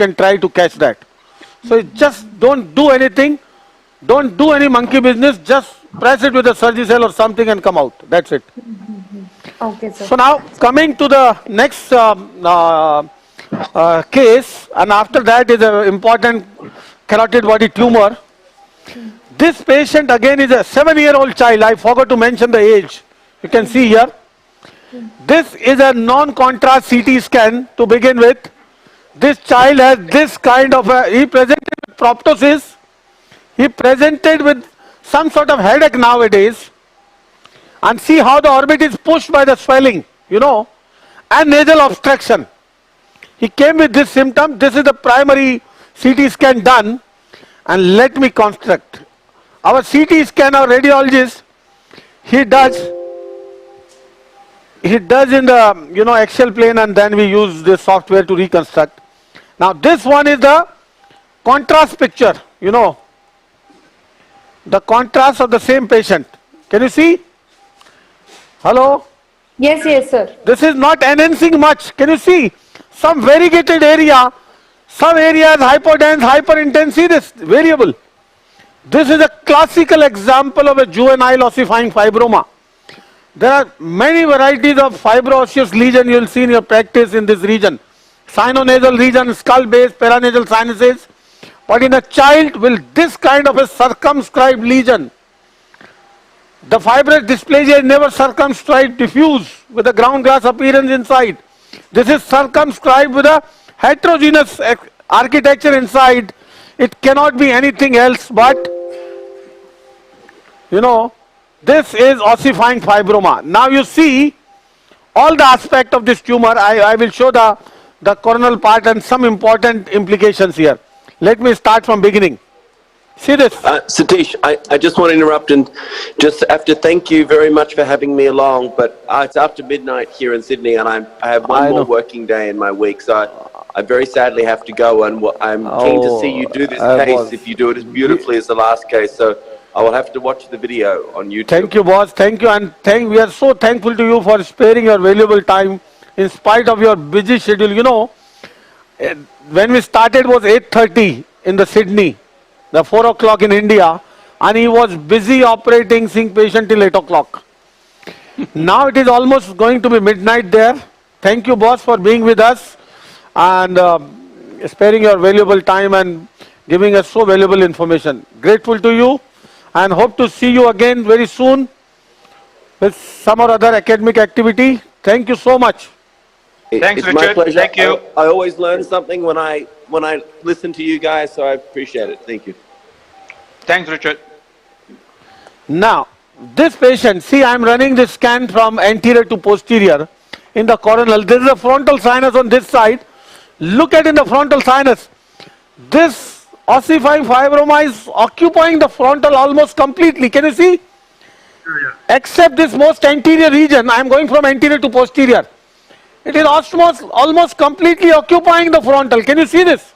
can try to catch that. So just don't do anything. Don't do any monkey business. Just press it with a Surgicel or something and come out. That's it. Okay, sir. So now coming to the next case, and after that is an important carotid body tumor. This patient again is a 7-year-old child. I forgot to mention the age. You can see here. This is a non-contrast CT scan to begin with. This child has this kind of he presented with proptosis. He presented with some sort of headache nowadays. And see how the orbit is pushed by the swelling, and nasal obstruction. He came with this symptom. This is the primary CT scan done. And let me construct. Our CT scan, our radiologist, he does in the Excel plane, and then we use this software to reconstruct. Now this one is the contrast picture, the contrast of the same patient. Can you see? Hello? Yes, yes, sir. This is not enhancing much. Can you see? Some variegated area, some areas hypodense, hyperintense. See this variable. This is a classical example of a juvenile ossifying fibroma. There are many varieties of fibroosseous lesion you will see in your practice in this region. Sinonasal region, skull base, paranasal sinuses. But in a child with this kind of a circumscribed lesion, the fibrous dysplasia is never circumscribed diffuse with a ground glass appearance inside. This is circumscribed with a heterogeneous architecture inside. It cannot be anything else but, this is ossifying fibroma. Now you see all the aspect of this tumor. I will show the coronal part and some important implications here. Let me start from beginning. See this. Satish, I just want to interrupt and just have to thank you very much for having me along, but it's after midnight here in Sydney and I have one more working day in my week, so I very sadly have to go, and I'm keen to see you do this case if you do it as beautifully as the last case, so I will have to watch the video on YouTube. Thank you, boss. Thank you, and we are so thankful to you for sparing your valuable time in spite of your busy schedule. When we started was 8:30 in the Sydney. The 4 o'clock in India, and he was busy operating, seeing patient till 8 o'clock. Now it is almost going to be midnight there. Thank you, boss, for being with us and sparing your valuable time and giving us so valuable information. Grateful to you and hope to see you again very soon with some or other academic activity. Thank you so much. Thanks, it's Richard. My pleasure. Thank you. I always learn something when I listen to you guys, so I appreciate it. Thank you. Thanks, Richard. Now, this patient, see, I am running this scan from anterior to posterior in the coronal. This is a frontal sinus on this side. Look at in the frontal sinus. This ossifying fibroma is occupying the frontal almost completely. Can you see? Yeah. Except this most anterior region. I am going from anterior to posterior. It is almost completely occupying the frontal. Can you see this?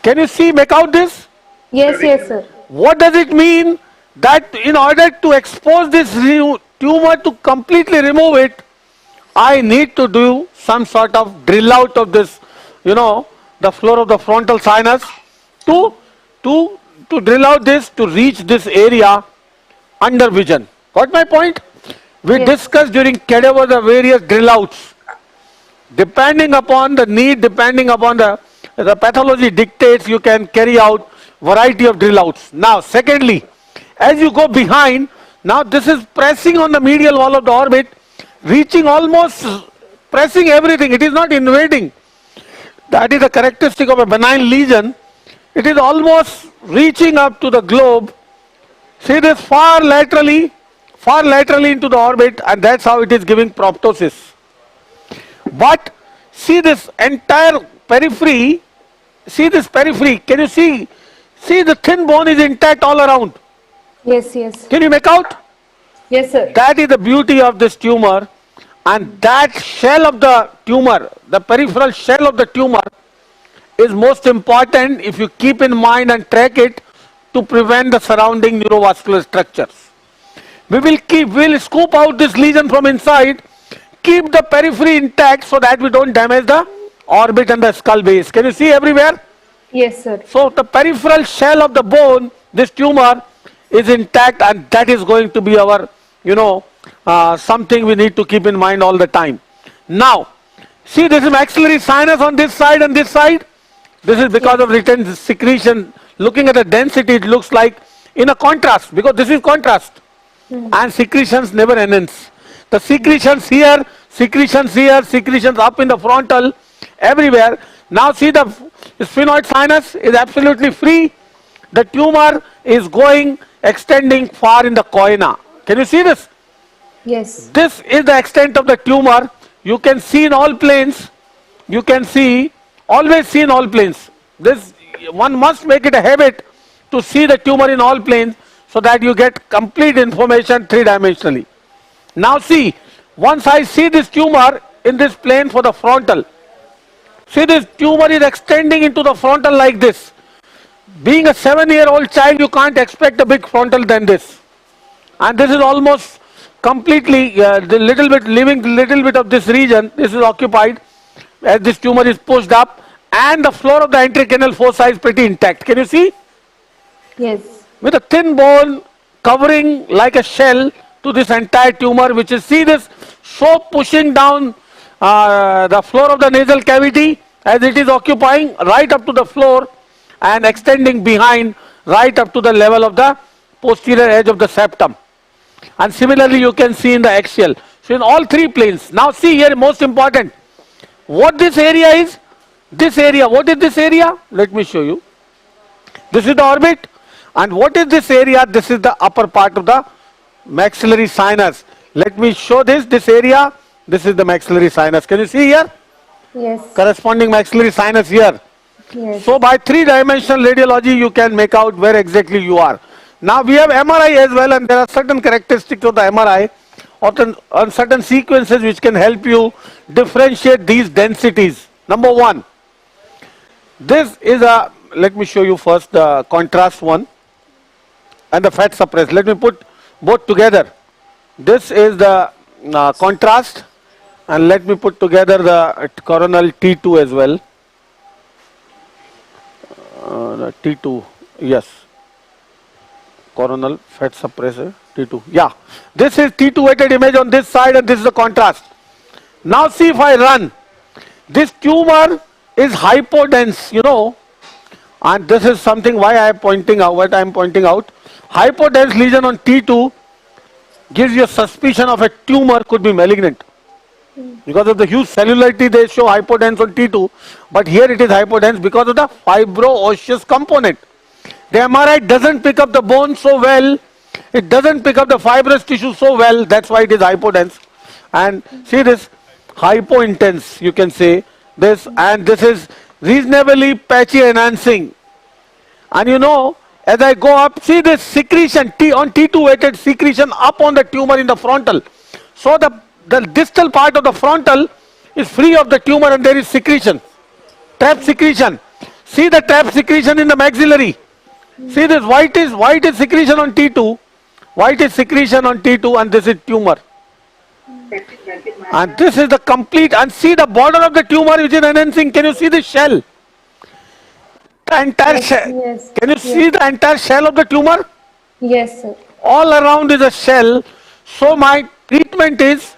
Can you make out this? Yes, yes, sir. What does it mean? That in order to expose this tumor to completely remove it, I need to do some sort of drill out of this, the floor of the frontal sinus to drill out this, to reach this area under vision. Got my point? We discussed during cadaver the various drill outs. Depending upon the need, depending upon the pathology dictates, you can carry out variety of drill outs. Now, secondly, as you go behind, now this is pressing on the medial wall of the orbit, reaching almost, pressing everything. It is not invading. That is a characteristic of a benign lesion. It is almost reaching up to the globe. See this far laterally into the orbit, and that's how it is giving proptosis. But see this entire periphery, see this periphery, can you see? See the thin bone is intact all around. Yes, yes. Can you make out? Yes, sir. That is the beauty of this tumor, and that shell of the tumor, the peripheral shell of the tumor is most important if you keep in mind and track it to prevent the surrounding neurovascular structures. We will scoop out this lesion from inside, keep the periphery intact so that we don't damage the orbit and the skull base. Can you see everywhere? Yes, sir. So the peripheral shell of the bone, this tumor is intact, and that is going to be our, something we need to keep in mind all the time. Now, see, this is maxillary sinus on this side and this side. This is because of retained secretion. Looking at the density, it looks like in a contrast, because this is contrast. And secretions never enhance. The secretions here, secretions up in the frontal, everywhere. Now see, the sphenoid sinus is absolutely free. The tumor is going, extending far in the choana. Can you see this? Yes. This is the extent of the tumor. You can see in all planes. You can see, always see in all planes. This, one must make it a habit to see the tumor in all planes, so that you get complete information three-dimensionally. Now see, once I see this tumor in this plane for the frontal, see, this tumor is extending into the frontal like this. Being a 7-year-old child, you can't expect a big frontal than this. And this is almost completely, the little bit, leaving little bit of this region, this is occupied, as this tumor is pushed up, and the floor of the intracanal fossa is pretty intact. Can you see? Yes. With a thin bone covering like a shell to this entire tumor, which is, see this, so pushing down the floor of the nasal cavity, as it is occupying right up to the floor and extending behind right up to the level of the posterior edge of the septum. And similarly, you can see in the axial. So in all three planes. Now see here, most important, what this area is. This area, what is this area? Let me show you. This is the orbit. And what is this area? This is the upper part of the maxillary sinus. Let me show this area. This is the maxillary sinus. Can you see here? Yes. Corresponding maxillary sinus here. Yes. So by three-dimensional radiology, you can make out where exactly you are. Now we have MRI as well, and there are certain characteristics of the MRI on certain sequences which can help you differentiate these densities. Number one, this is a, let me show you first the contrast one and the fat suppressed. Let me put both together. This is the contrast, and let me put together the coronal T2 as well. The T2, yes. Coronal fat suppressor, T2. Yeah. This is T2 weighted image on this side, and this is the contrast. Now see, if I run, this tumor is hypodense, and this is something why I am pointing out, what I am pointing out. Hypodense lesion on T2 gives you a suspicion of a tumor could be malignant. Because of the huge cellularity, they show hypodense on T2, but here it is hypodense because of the fibro-osseous component. The MRI doesn't pick up the bone so well, it doesn't pick up the fibrous tissue so well, that's why it is hypodense. And see this, hypointense, you can say this, and this is reasonably patchy enhancing. And as I go up, see this secretion, on T2 weighted secretion up on the tumor in the frontal. So the distal part of the frontal is free of the tumor, and there is secretion, trap secretion. See the trap secretion in the maxillary. See this, white is secretion on T2, white is secretion on T2, and this is tumor. And this is the complete, and see the border of the tumor which is enhancing. Can you see the shell? The entire shell. Yes. Can you see the entire shell of the tumor? Yes, sir. All around is a shell. So my treatment is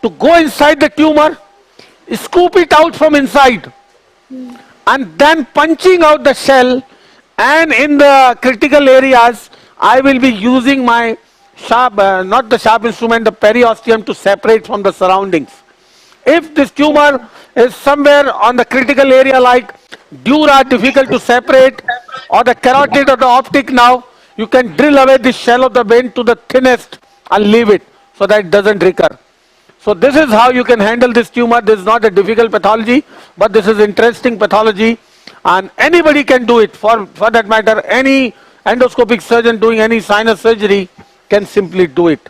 to go inside the tumor, scoop it out from inside, and then punching out the shell, and in the critical areas, I will be using my sharp, not the sharp instrument, the periosteum, to separate from the surroundings. If this tumor is somewhere on the critical area like dura, difficult to separate, or the carotid or the optic nerve, you can drill away the shell of the vein to the thinnest and leave it so that it doesn't recur. So this is how you can handle this tumor. This is not a difficult pathology, but this is interesting pathology, and anybody can do it. For that matter, any endoscopic surgeon doing any sinus surgery can simply do it.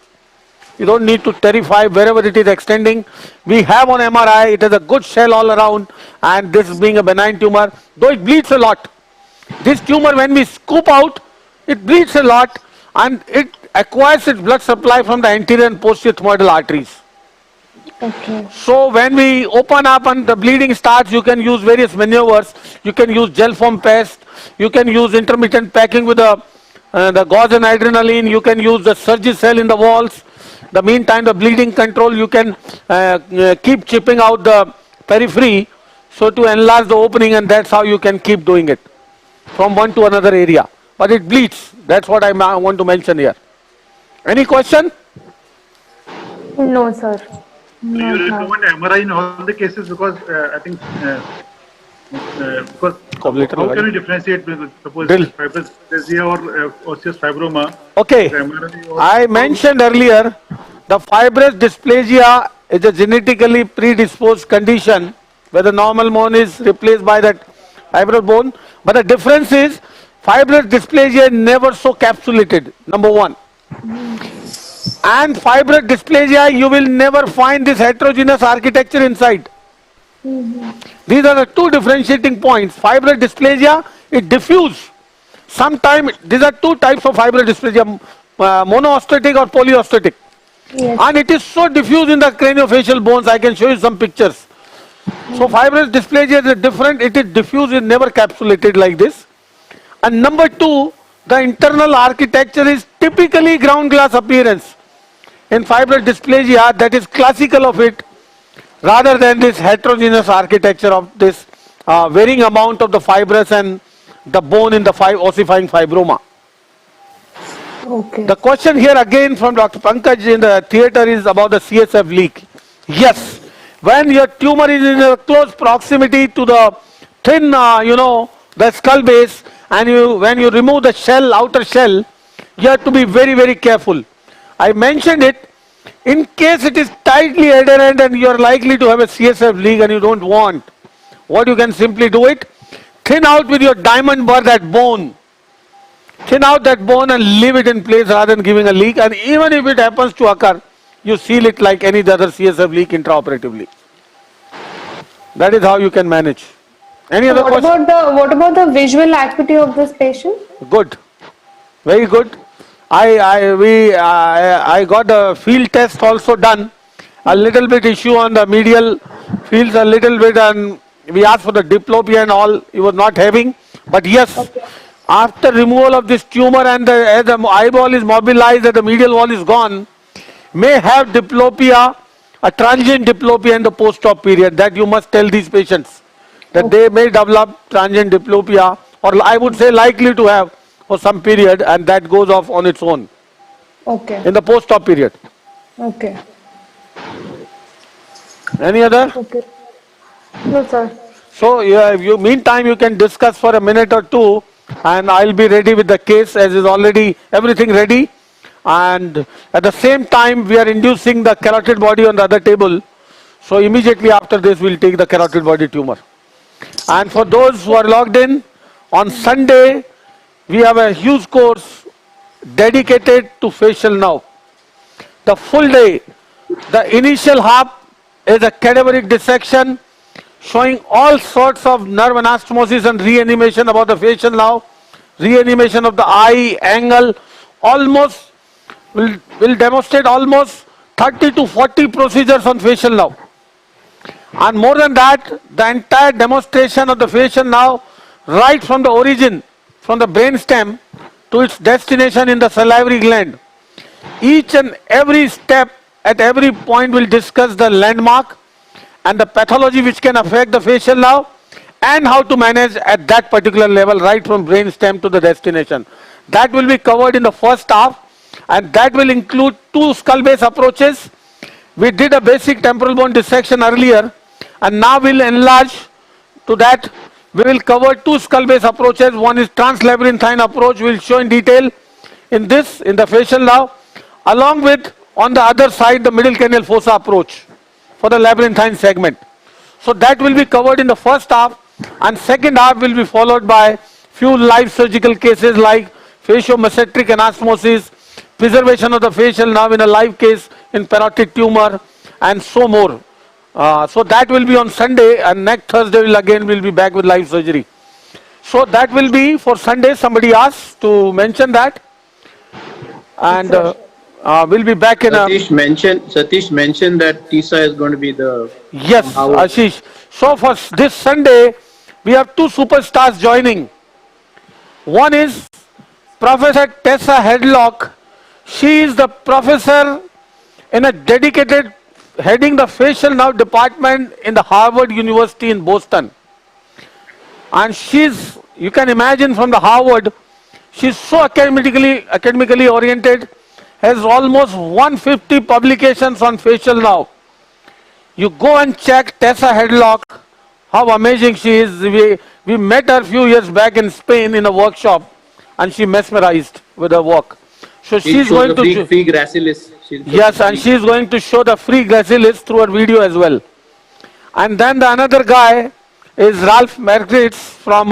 You don't need to terrify wherever it is extending. We have on MRI, it has a good shell all around, and this being a benign tumor, though it bleeds a lot. This tumor, when we scoop out, it bleeds a lot, and it acquires its blood supply from the anterior and posterior thymoidal arteries. Okay. So when we open up and the bleeding starts, you can use various maneuvers. You can use gel form paste. You can use intermittent packing with the gauze and adrenaline. You can use the Surgicel in the walls. The meantime, the bleeding control, you can keep chipping out the periphery so to enlarge the opening, and that's how you can keep doing it from one to another area. But it bleeds. That's what I want to mention here. Any question? No, sir. Do Not you now. recommend MRI in all the cases? Because I think because how can we differentiate between suppose Drill. fibrous dysplasia or osseous fibroma? Okay. The MRI or I mentioned earlier the fibrous dysplasia is a genetically predisposed condition where the normal bone is replaced by that fibrous bone. But the difference is fibrous dysplasia is never so capsulated, number one. And fibrous dysplasia, you will never find this heterogeneous architecture inside. These are the two differentiating points. Fibrous dysplasia is diffuse. Sometimes these are two types of fibrous dysplasia, monoosteotic or polyosteotic. Yes. And it is so diffuse in the craniofacial bones. I can show you some pictures. So fibrous dysplasia is different. It is diffuse, it is never capsulated like this. And number two, the internal architecture is typically ground glass appearance. In fibrous dysplasia, that is classical of it, rather than this heterogeneous architecture of this varying amount of the fibrous and the bone in the ossifying fibroma. Okay. The question here again from Dr. Pankaj in the theater is about the CSF leak. Yes, when your tumor is in a close proximity to the thin, the skull base, and when you remove the shell, outer shell, you have to be very, very careful. I mentioned it. In case it is tightly adherent and you are likely to have a CSF leak and you don't want, what you can simply do it, thin out with your diamond burr that bone. Thin out that bone and leave it in place rather than giving a leak. And even if it happens to occur, you seal it like any other CSF leak intraoperatively. That is how you can manage. Any other question? What about the visual acuity of this patient? Good. Very good. I got a field test also done. A little bit issue on the medial fields, a little bit, and we asked for the diplopia and all. He was not having. But yes, Okay. after removal of this tumor and as the eyeball is mobilized and the medial wall is gone, may have diplopia, a transient diplopia in the post-op period. That you must tell these patients that they may develop transient diplopia, or I would say likely to have for some period, and that goes off on its own Okay. in the post-op period. Okay. Any other? Okay. No, sir. So meantime you can discuss for a minute or two, and I'll be ready with the case as is already everything ready. And at the same time we are inducing the carotid body on the other table. So immediately after this we'll take the carotid body tumor. And for those who are logged in, on Sunday we have a huge course dedicated to facial nerve. The full day, the initial half is a cadaveric dissection showing all sorts of nerve anastomosis and reanimation about the facial nerve, reanimation of the eye, angle, almost will demonstrate almost 30 to 40 procedures on facial nerve. And more than that, the entire demonstration of the facial nerve right from the origin, from the brainstem to its destination in the salivary gland. Each and every step at every point will discuss the landmark and the pathology which can affect the facial nerve and how to manage at that particular level right from brainstem to the destination. That will be covered in the first half, and that will include two skull base approaches. We did a basic temporal bone dissection earlier, and now we'll enlarge to that. We will cover two skull base approaches. One is translabyrinthine approach, we'll show in detail in the facial nerve, along with on the other side the middle cranial fossa approach for the labyrinthine segment. So that will be covered in the first half, and second half will be followed by few live surgical cases like facial-mesenteric anastomosis, preservation of the facial nerve in a live case in parotid tumor, and so more. So that will be on Sunday, and next Thursday we'll be back with live surgery. So that will be for Sunday. Somebody asked to mention that. And We'll be back in a... Satish mentioned that TISA is going to be the Yes, Howard. Ashish. So for this Sunday, we have two superstars joining. One is Professor Tessa Headlock. She is the professor in a dedicated heading the facial nerve department in the Harvard University in Boston. And she's, you can imagine from the Harvard, she's so academically oriented, has almost 150 publications on facial nerve. You go and check Tessa Headlock, how amazing she is. We met her a few years back in Spain in a workshop, and she mesmerized with her work. So she's going to... free gracilis. Yes, and she's going to show the free gracilis through her video as well. And then the another guy is Ralph Merkritz from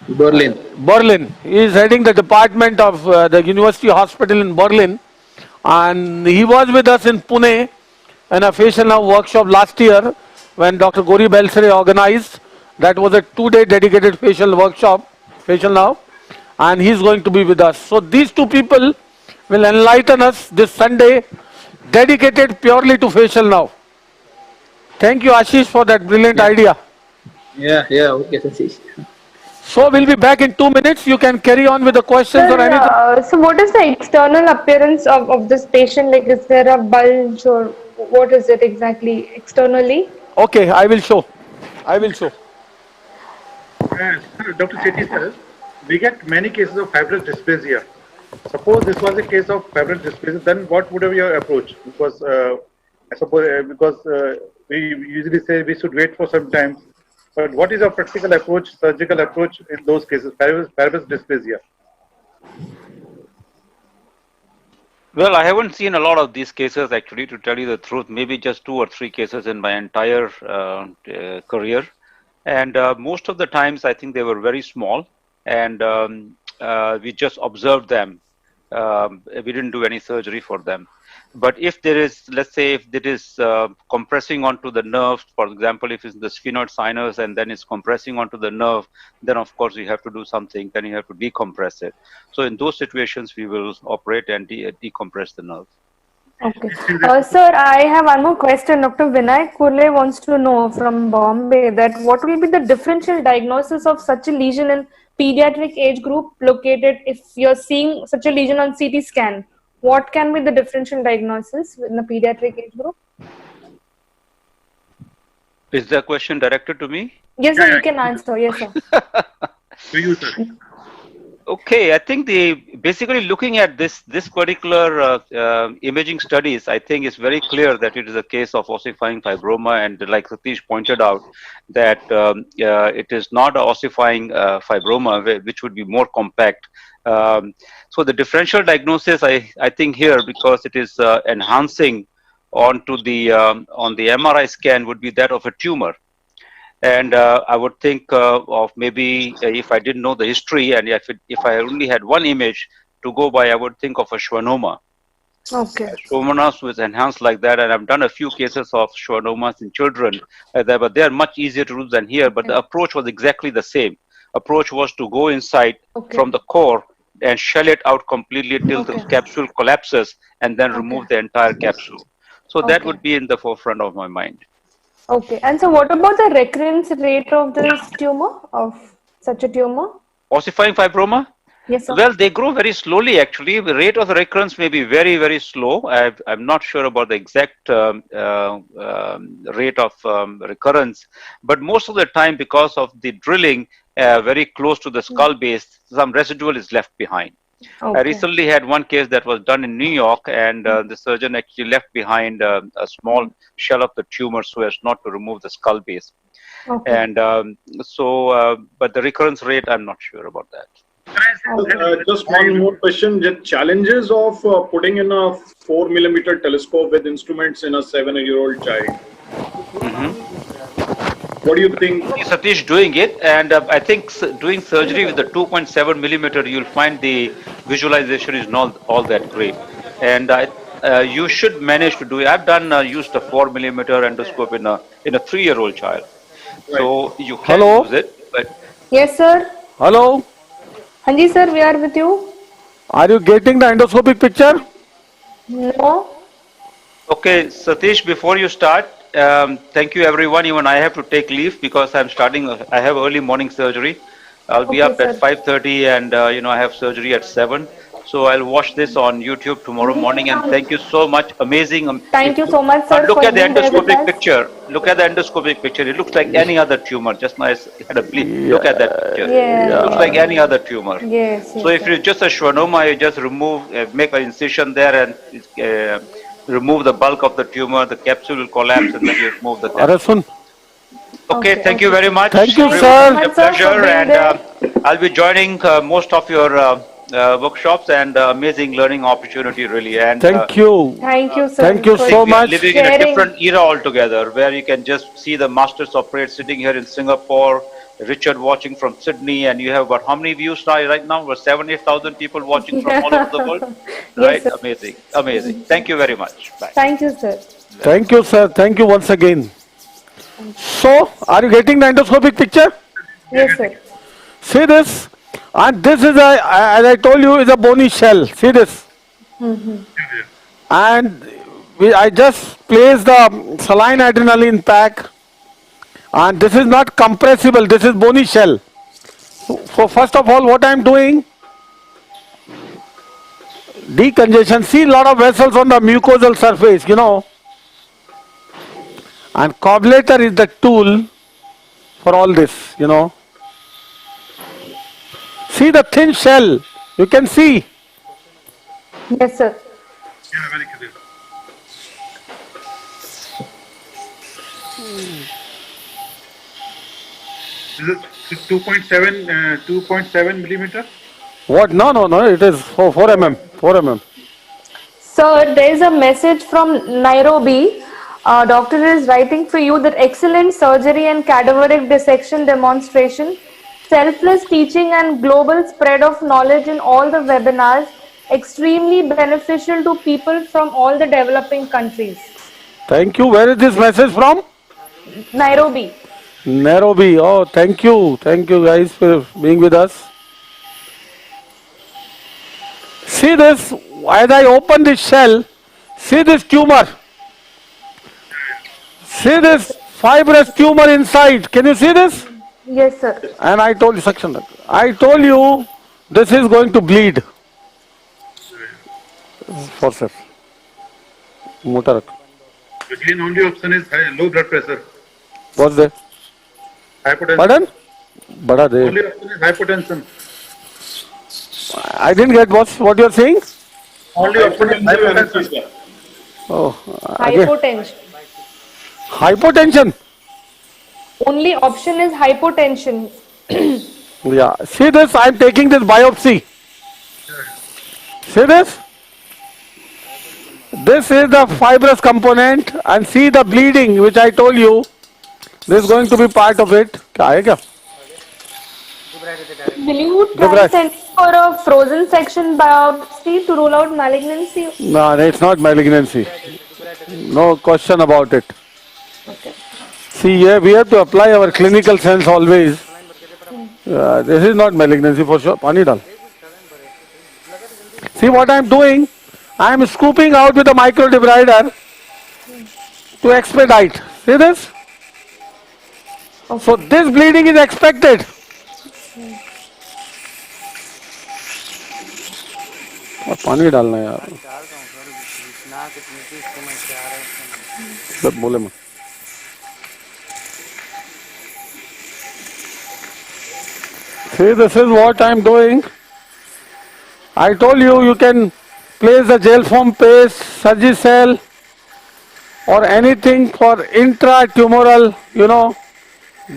Berlin. Berlin. He is heading the department of the University Hospital in Berlin. And he was with us in Pune in a facial nerve workshop last year when Dr. Gori Belsere organized. That was a 2-day dedicated facial workshop, facial nerve. And he's going to be with us. So these two people will enlighten us this Sunday, dedicated purely to facial nerve. Thank you, Ashish, for that brilliant idea. Yeah, okay, Satish. So we'll be back in 2 minutes. You can carry on with the questions or anything. So what is the external appearance of this patient? Like, is there a bulge or what is it exactly externally? Okay, I will show. Dr. Shetty sir, we get many cases of fibrous dysplasia. Suppose this was a case of fibrous dysplasia, then what would be your approach? Because I suppose we usually say we should wait for some time. But what is your practical approach, surgical approach in those cases, fibrous dysplasia? Well, I haven't seen a lot of these cases actually, to tell you the truth. Maybe just 2 or 3 cases in my entire career. And most of the times, I think they were very small, and we just observed them. We didn't do any surgery for them. But if there is, let's say, if it is compressing onto the nerve, for example, if it's the sphenoid sinus and then it's compressing onto the nerve, then of course you have to do something, then you have to decompress it. So in those situations, we will operate and decompress the nerve. Okay. Sir, I have one more question. Dr. Vinay Kurle wants to know from Bombay that what will be the differential diagnosis of such a lesion in pediatric age group located if you're seeing such a lesion on CT scan? What can be the differential diagnosis in the pediatric age group? Is the question directed to me? Yes, sir, you can answer. Yes, sir. To you, sir. Okay, I think basically looking at this particular imaging studies, I think it's very clear that it is a case of ossifying fibroma, and like Satish pointed out, that it is not an ossifying fibroma, which would be more compact. So the differential diagnosis, I think here, because it is enhancing onto the on the MRI scan, would be that of a tumor. And I would think of maybe if I didn't know the history, and if I only had one image to go by, I would think of a schwannoma. Okay. Schwannomas was enhanced like that, and I've done a few cases of schwannomas in children, but they are much easier to do than here. But the approach was exactly the same. Approach was to go inside from the core and shell it out completely till the capsule collapses, and then remove the entire capsule. So that would be in the forefront of my mind. Okay, and so what about the recurrence rate of this tumor, of such a tumor? Ossifying fibroma? Yes, sir. Well, they grow very slowly actually. The rate of recurrence may be very, very slow. I'm not sure about the exact rate of recurrence, but most of the time, because of the drilling very close to the skull base, some residual is left behind. I recently had one case that was done in New York, and the surgeon actually left behind a small shell of the tumor so as not to remove the skull base. And but the recurrence rate, I'm not sure about that. Just one more question. The challenges of putting in a 4mm telescope with instruments in a 7-year-old child. What do you think? Satish doing it, and I think doing surgery with the 2.7mm, you'll find the visualization is not all that great, and you should manage to do it. I've used a 4mm endoscope in a 3-year-old child, so you can use it. But yes, sir. Hello. Hanji, sir, we are with you. Are you getting the endoscopic picture? No. Okay, Satish, before you start, thank you everyone. Even I have to take leave because I'm starting, I have early morning surgery. I'll be Okay, up at sir. 5:30 and, I have surgery at 7. So I'll watch this on YouTube tomorrow morning and thank you so much. Amazing. Thank you so much, sir, Look for at the being there with endoscopic us. picture. Look at the endoscopic picture. It looks like any other tumor. Just now I had a bleep. Look at that picture. It looks like any other tumor. Yes, So yes, if sir. it's just a schwannoma, you just remove, make an incision there and remove the bulk of the tumor. The capsule will collapse and then you remove the अरे capsule. Soon. Okay, Okay, thank you okay, very sir. much. Thank you, Thank you so sir. It's a much, sir, for pleasure, being and there. I'll be joining most of your workshops and amazing learning opportunity, really. And Thank you. Thank you, Thank sir, you for I think so we are much. living in a sharing. different era altogether, where you can just see the masters operate sitting here in Singapore. Richard watching from Sydney, and you have about how many views right now? About 8,000 people watching from all over the world. Yes, Right? sir. Amazing, amazing. Thank you very much. Bye. Thank you, sir. Thank you, sir. Thank you once again. So, are you getting the endoscopic picture? Yes, sir. See this? And this is a, as I told you, is a bony shell. See this? And I just placed the saline adrenaline pack. And this is not compressible. This is bony shell. So first of all, what I am doing, decongestion. See a lot of vessels on the mucosal surface. And coagulator is the tool for all this. See the thin shell. You can see. Yes, sir. Yeah, very clear. This is 2.7 millimeter. What? No, no, no. It is 4 mm. 4 mm. Sir, there is a message from Nairobi. Doctor is writing for you that excellent surgery and cadaveric dissection demonstration, selfless teaching and global spread of knowledge in all the webinars, extremely beneficial to people from all the developing countries. Thank you. Where is this message from? Nairobi. Nairobi. Oh, thank you. Thank you guys for being with us. See this, as I open this shell, see this tumor. See this fibrous tumor inside. Can you see this? Yes, sir. And I told you, section. I told you this is going to bleed. For sir. Motor. Again, only option is low blood pressure. What's there? Hypertension. Pardon? Bada de. Only option is hypertension. I didn't get what you're saying. Only option is hypertension. Oh, again. Hypotension. Hypotension. Only option is hypotension. Yeah. See this? I'm taking this biopsy. See this? This is the fibrous component and see the bleeding which I told you. This is going to be part of it. क्या है क्या? Will you try sending for a frozen section biopsy to rule out malignancy? No, it's not malignancy. No question about it. Okay. See, here we have to apply our clinical sense always. This is not malignancy for sure. Pani dal. See what I am doing? I am scooping out with a micro debrider to expedite. See this? Okay. So this bleeding is expected. और पानी डालना है यार सब बोले मत See, this is what I am doing. I told you, you can place the gel foam paste, Surgicel, or anything for intratumoral,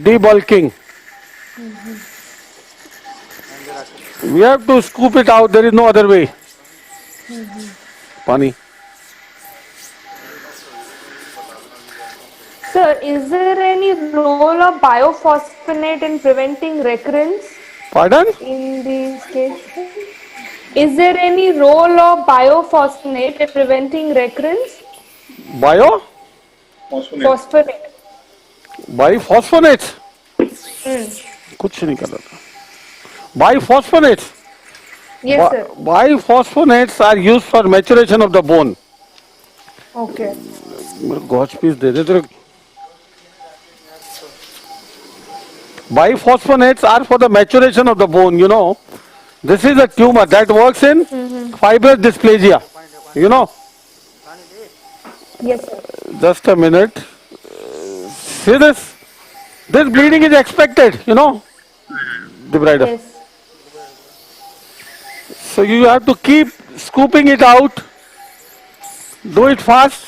debulking. We have to scoop it out. There is no other way. Pani. Sir, is there any role of biophosphonate in preventing recurrence Pardon? in these cases? Is there any role of biophosphonate in preventing recurrence? Bio? Phosphonate. Biphosphonates? कुछ नहीं कर रहा था. Biphosphonates? Yes, sir. Biphosphonates are used for maturation of the bone. Okay. Gauge piece दे दे तेरे. Biphosphonates are for the maturation of the bone, you know. This is a tumor that works in fibrous dysplasia. You know, Yes, sir. just a minute. See this? This bleeding is expected, you know, debrider. Yes. So you have to keep scooping it out. Do it fast.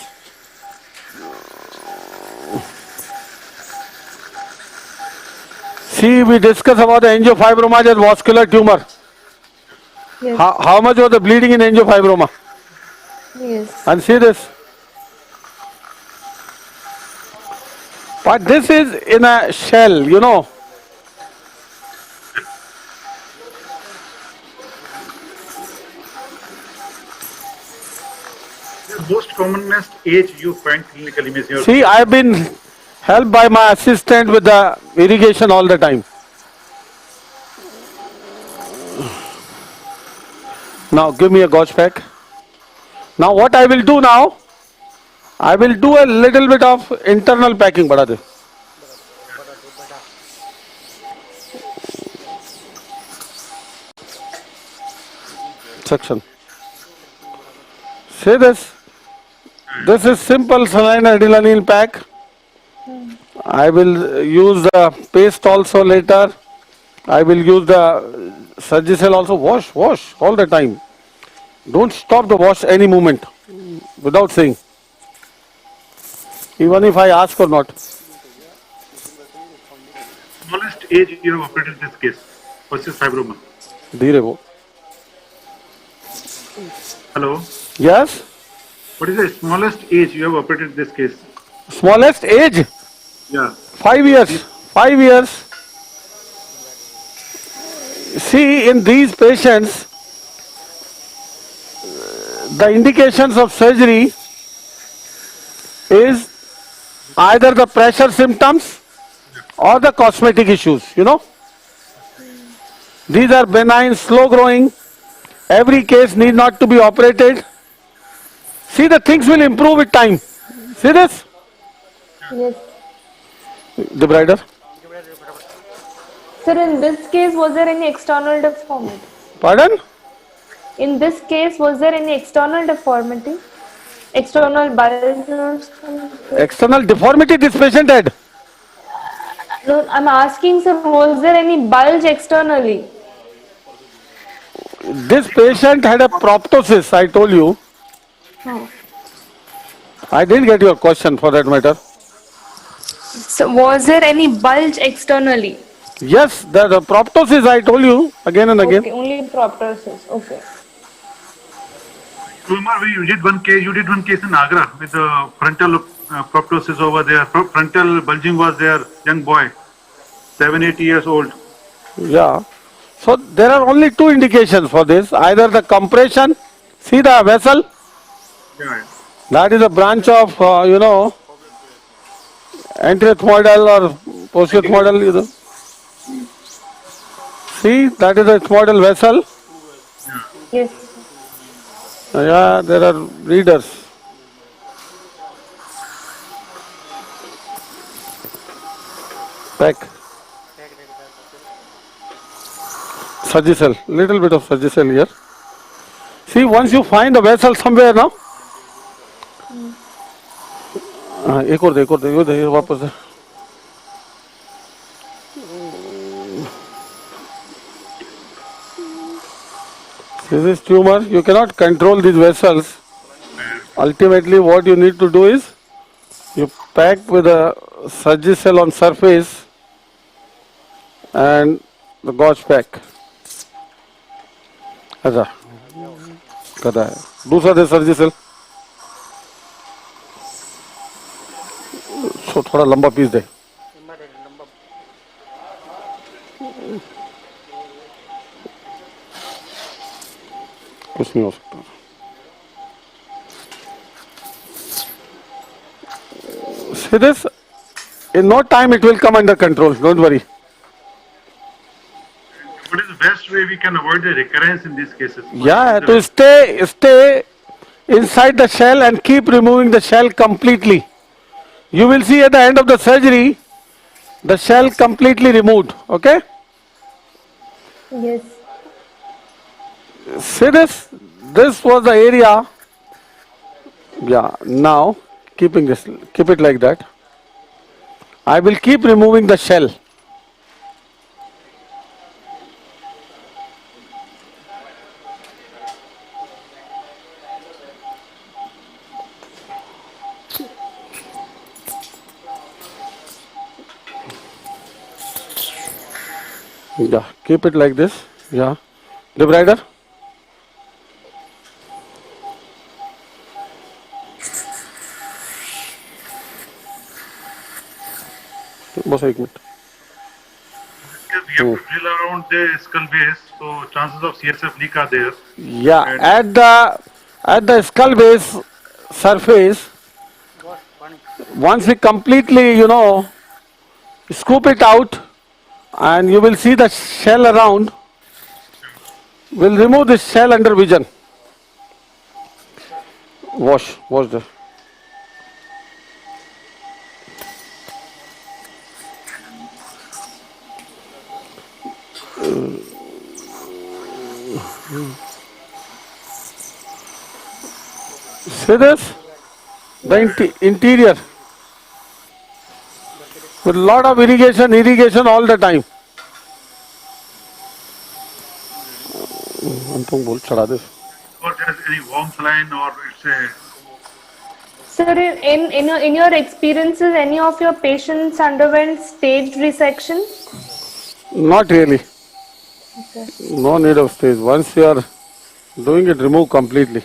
See, we discussed about the angiofibroma as vascular tumor. Yes. How much was the bleeding in angiofibroma? Yes. And see this. But this is in a shell, you know. The most commonest age you find clinically means your See, I've been helped by my assistant with the irrigation all the time. Now give me a gauge pack. Now what I will do now, I will do a little bit of internal packing. बढ़ा दे. Section. See this? This is simple saline adrenaline pack. I will use the paste also later. I will use the Surgicel also. Wash all the time. Don't stop the wash any moment without saying. Even if I ask or not. smallest age you have operated this case versus fibroma. धीरे वो. Hello. Yes? What is the smallest age you have operated this case? Smallest age? Yeah. 5 years. 5 years. See, in these patients, the indications of surgery is either the pressure symptoms or the cosmetic issues, you know. These are benign, slow growing. Every case need not to be operated. See, the things will improve with time. See this? Yes. Debrider. Sir, in this case, was there any external deformity? Pardon? In this case, was there any external deformity? External bulge or something? External deformity this patient had. No, I'm asking, sir, was there any bulge externally? This patient had a proptosis, I told you. Oh. I didn't get your question for that matter. So, was there any bulge externally? Yes, the proptosis I told you again and again. Okay, only proptosis. Okay. Kumar, you did one case in Agra with the frontal proptosis over there. Frontal bulging was there, young boy, 7-8 years old. Yeah. So there are only two indications for this. Either the compression, see the vessel, Yeah. that is a branch of, you know, anterethmoidal or postethmoidal. You know. See, that is a ethmoidal vessel. Yes. Yeah, there are readers. Pack. Surgicel, little bit of Surgicel here. See, once you find the vessel somewhere now, एक और दे वापस दे. This is tumor. You cannot control these vessels. Ultimately, what you need to do is you pack with a Surgicel on surface and the gauze pack. अच्छा कदा है दूसरा दे surgical सो थोड़ा लंबा piece दे कुछ नहीं हो सकता see this in no time it will come under control, don't worry. What is the best way we can avoid the recurrence in these cases? Yeah, to stay inside the shell and keep removing the shell completely. You will see at the end of the surgery, the shell completely removed. Okay? Yes. See this? This was the area. Yeah, now keep it like that. I will keep removing the shell. Yeah, keep it like this. Yeah. The brighter. बस एक minute. Because we have to drill around the skull base, so chances of CSF leak are there. Yeah, at the skull base surface, once we completely, scoop it out, and you will see the shell around. We'll remove this shell under vision. Wash the. See this? The interior. With lot of irrigation all the time. Or there's any warm saline, or it's a. Sir, in your experiences, any of your patients underwent staged resection? Not really. Okay. No need of stage. Once you are doing it, remove completely.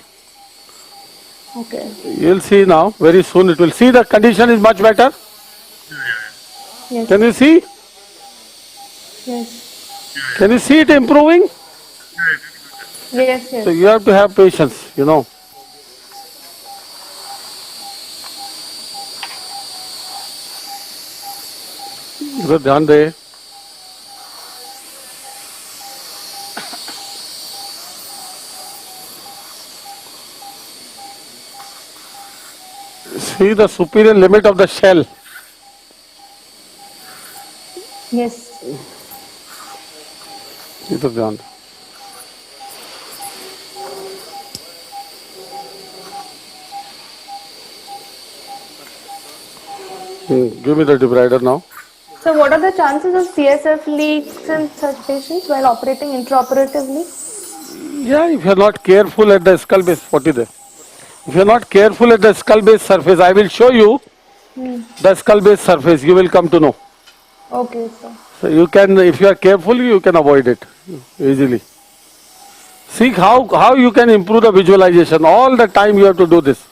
Okay. You'll see now, very soon it will see the condition is much better. Yes. Can you see? Yes. Can you see it improving? Yes. Yes. So you have to have patience, इधर ध्यान दे. See the superior limit of the shell. Yes. इधर ध्यान दे. Give me the debrider now. So, what are the chances of CSF leaks in such patients while operating intraoperatively? Yeah, if you are not careful at the skull base, what is there? If you are not careful at the skull base surface, I will show you the skull base surface. You will come to know. Okay, sir. So you can, if you are careful, you can avoid it easily. See how you can improve the visualization. All the time you have to do this.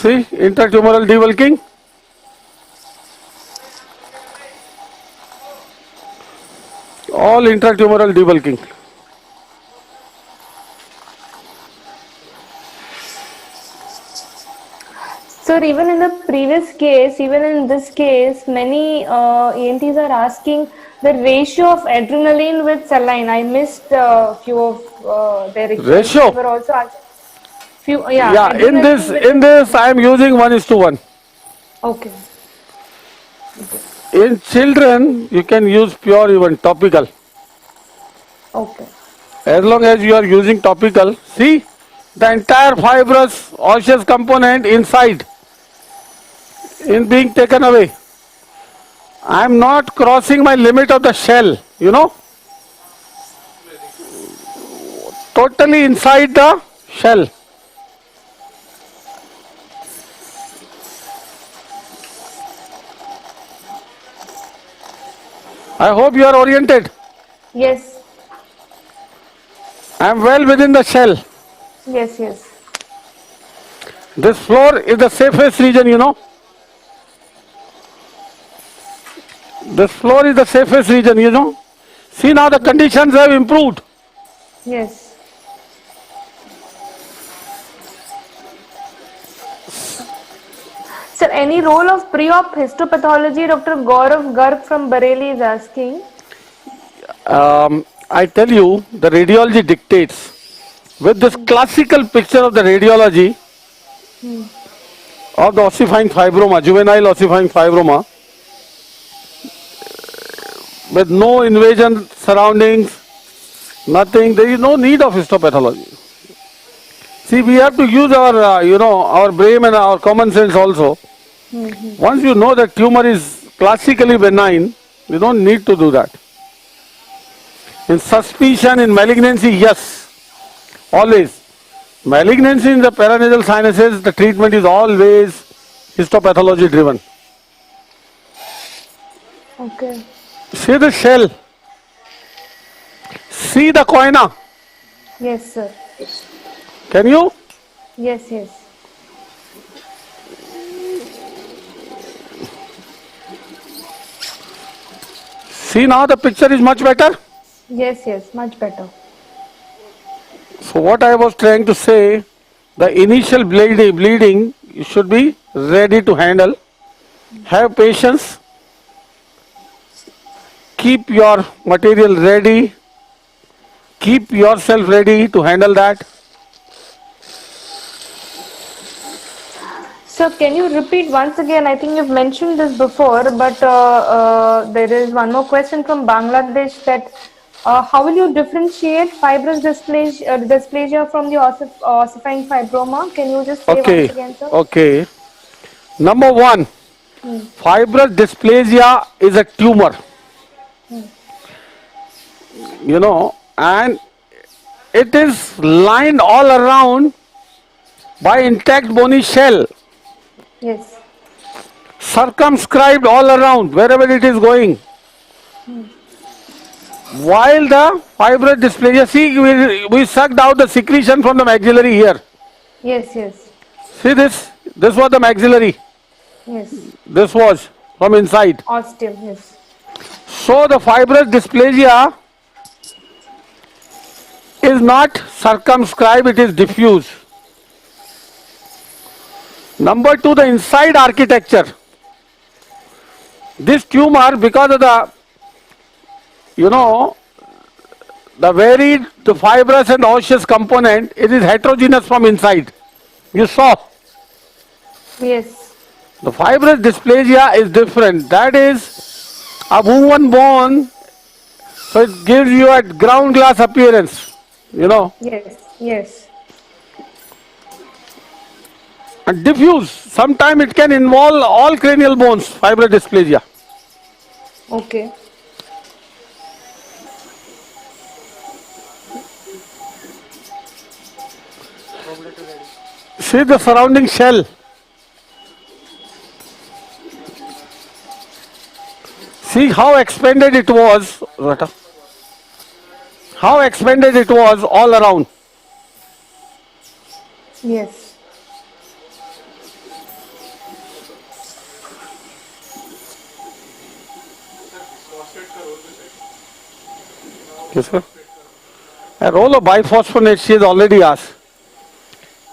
See, intratumoral debulking. All intratumoral debulking. Sir, even in the previous case, even in this case, many ENTs are asking the ratio of adrenaline with saline. I missed a few of their requests. Ratio? They were also asking few, Yeah, in this I am using 1:1. Okay. In children, you can use pure even topical. Okay. As long as you are using topical, see the entire fibrous osseous component inside in being taken away. I am not crossing my limit of the shell, totally inside the shell. I hope you are oriented. Yes. I am well within the shell. Yes. Yes. This floor is the safest region, This floor is the safest region, See now the conditions have improved. Yes. Sir, any role of pre-op histopathology? Dr. Gaurav Garg from Bareilly is asking. I tell you, the radiology dictates. With this classical picture of the radiology of the ossifying fibroma, juvenile ossifying fibroma, with no invasion surroundings, nothing, there is no need of histopathology. See, we have to use our, our brain and our common sense also. Once you know that tumor is classically benign, you don't need to do that. In suspicion, in malignancy, yes, always. Malignancy in the paranasal sinuses, the treatment is always histopathology driven. Okay. See the shell. See the coina. Yes, sir. Can you? Yes, yes. See now the picture is much better. Yes, yes, much better. So what I was trying to say, the initial bleeding you should be ready to handle. Have patience. Keep your material ready. Keep yourself ready to handle that. So can you repeat once again? I think you've mentioned this before, but there is one more question from Bangladesh that how will you differentiate fibrous dysplasia from the ossifying fibroma? Can you just say once again, sir? Okay. Number one, fibrous dysplasia is a tumor. And it is lined all around by intact bony shell, Yes. circumscribed all around wherever it is going. While the fibrous dysplasia, see, we sucked out the secretion from the maxillary here. Yes, yes. See this was the maxillary. Yes. This was from inside. Ostium, yes. So the fibrous dysplasia is not circumscribed, it is diffuse. Number two, the inside architecture. This tumor, because of the, the varied, the fibrous and osseous component, it is heterogeneous from inside. You saw. Yes. The fibrous dysplasia is different. That is a woven bone, so it gives you a ground glass appearance. Yes, yes. And diffuse. Sometimes it can involve all cranial bones, fibrous dysplasia. Okay. See the surrounding shell. See how expanded it was. How expanded it was all around. Yes. Yes, sir. A role of biphosphonates, she has already asked.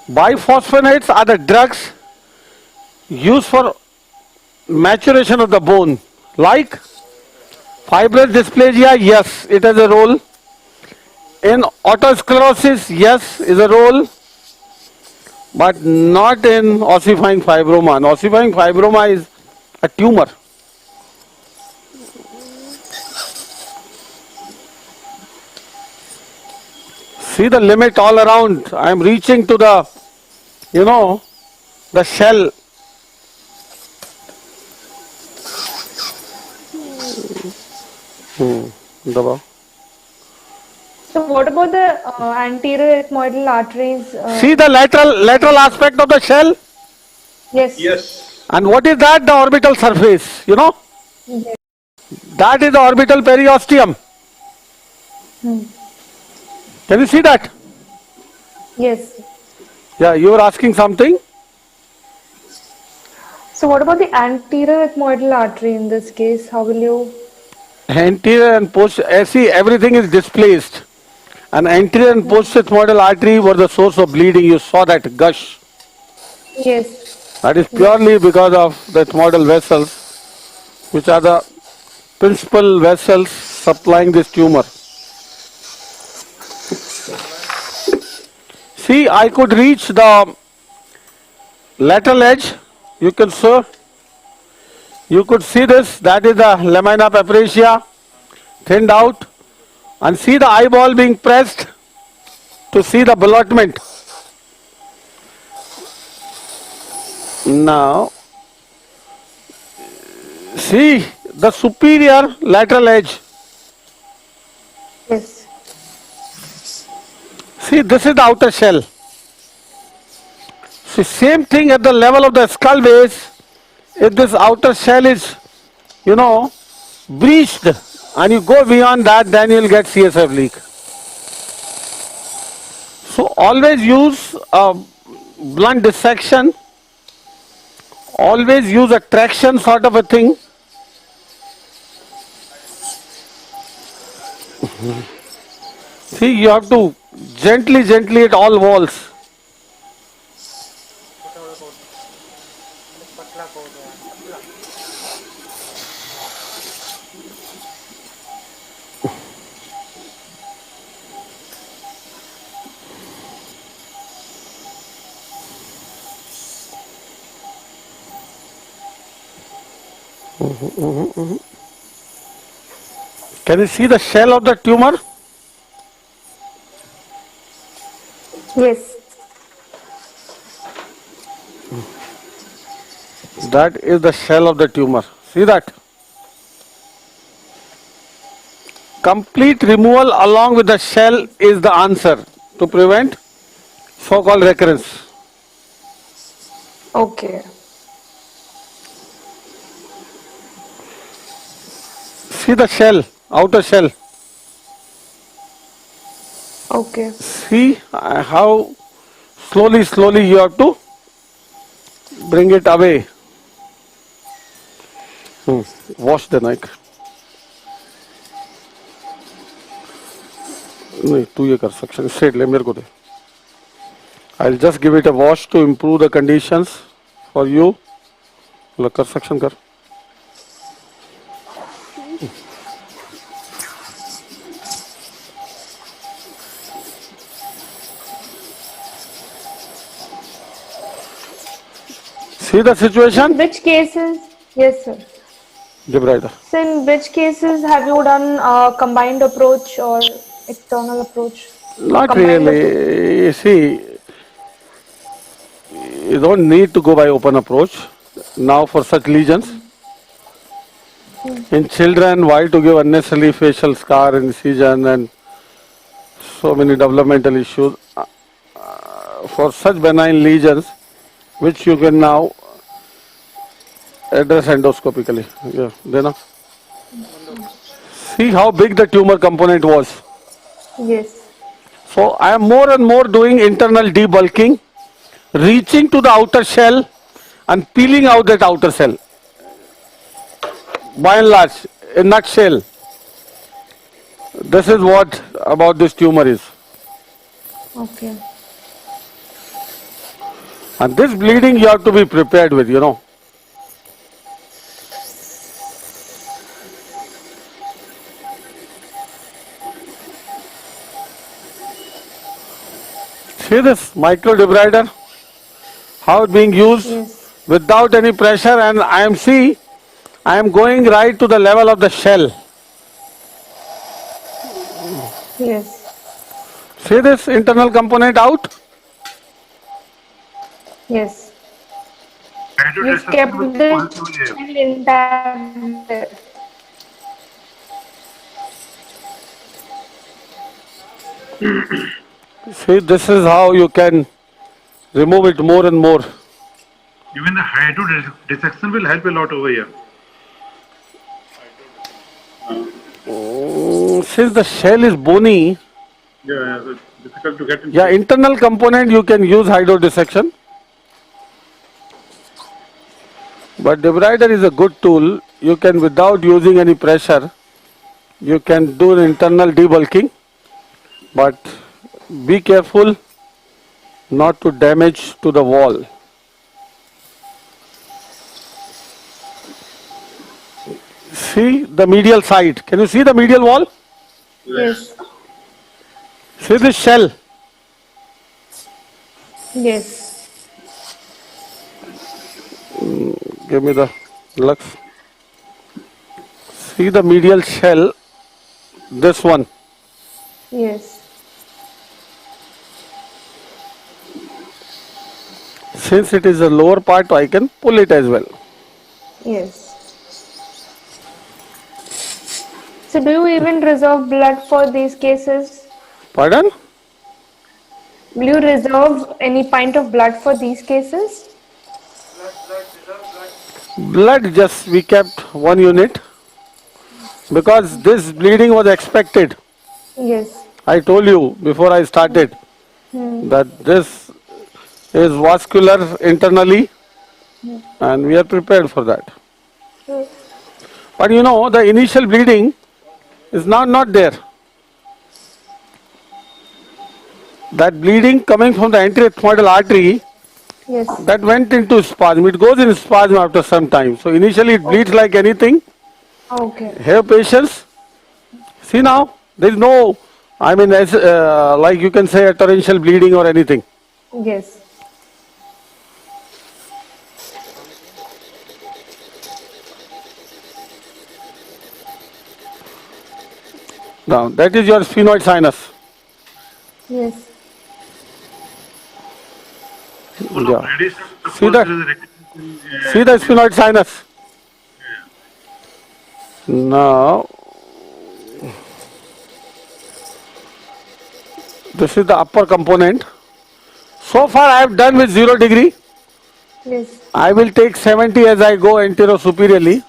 Biphosphonates are the drugs used for maturation of the bone. Like fibrous dysplasia, yes, it has a role. In autosclerosis, yes, is a role. But not in ossifying fibroma. And ossifying fibroma is a tumor. See the limit all around. I am reaching to the, the shell. So what about the anterior ethmoidal arteries? See the lateral aspect of the shell? Yes. Yes. And what is that? The orbital surface, Yes. That is the orbital periosteum. Can you see that? Yes. Yeah, you were asking something? So what about the anterior ethmoidal artery in this case? How will you? Anterior and posterior, see, everything is displaced. And anterior and posterior ethmoidal artery were the source of bleeding. You saw that gush. Yes. That is Yes. purely because of that model vessels, which are the principal vessels supplying this tumor. See, I could reach the lateral edge. You can see, you could see this. That is the lamina papricia thinned out, and see the eyeball being pressed to see the ballotment. Now, see the superior lateral edge. Yes. See, this is the outer shell. See, same thing at the level of the skull base. If this outer shell is, breached, and you go beyond that, then you'll get CSF leak. So always use a blunt dissection. Always use a traction sort of a thing. See, you have to gently hit all walls. Can you see the shell of the tumor? Yes. That is the shell of the tumor. See that? Complete removal along with the shell is the answer to prevent so-called recurrence. Okay. See the shell, outer shell. Okay. See how slowly you have to bring it away. Wash the neck. नहीं तू ये कर सकता है straight ले मेरे को दे. I'll just give it a wash to improve the conditions for you. कर section कर. See the situation? In which cases? Yes, sir. Debrider. So in which cases have you done a combined approach or external approach? Not Combined really. You see, you don't need to go by open approach now for such lesions. In children, why to give unnecessarily facial scar, incision, and so many developmental issues? For such benign lesions, which you can now address endoscopically. Yeah, then see how big the tumor component was. Yes. So I am more and more doing internal debulking, reaching to the outer shell and peeling out that outer shell. By and large, a nutshell, this is what about this tumor is. Okay. And this bleeding you have to be prepared with, See this micro debrider, how it's being used Yes. without any pressure, and I am going right to the level of the shell. Yes. See this internal component out? Yes. Hydro You've dissection kept will the also here. shell intact there. See, this is how you can remove it more and more. Even the hydro dissection will help a lot over here. Since the shell is bony, Yeah, so it's difficult to get into. yeah, internal component you can use hydro dissection. But debrider is a good tool. You can, without using any pressure, you can do internal debulking. But be careful not to damage to the wall. See the medial side. Can you see the medial wall? Yes. See this shell. Yes. Give me the lux. See the medial shell. This one. Yes. Since it is the lower part, I can pull it as well. Yes. So do you even reserve blood for these cases? Pardon? Will you reserve any pint of blood for these cases? Blood, just we kept 1 unit because this bleeding was expected. Yes. I told you before I started that this is vascular internally and we are prepared for that. But you know, the initial bleeding is now not there. That bleeding coming from the anterethmoidal artery, Yes. that went into spasm. It goes in spasm after some time. So initially it bleeds like anything. Okay. Have patience. See now, there is no, I mean, like you can say a torrential bleeding or anything. Yes. Now, that is your sphenoid sinus. Yes. Yeah. Radiation, See suppose that? there is a recurrence See the sphenoid sinus. Now, this is the upper component. So far I have done with 0 degree. Yes. I will take 70 as I go anterior-superiorly.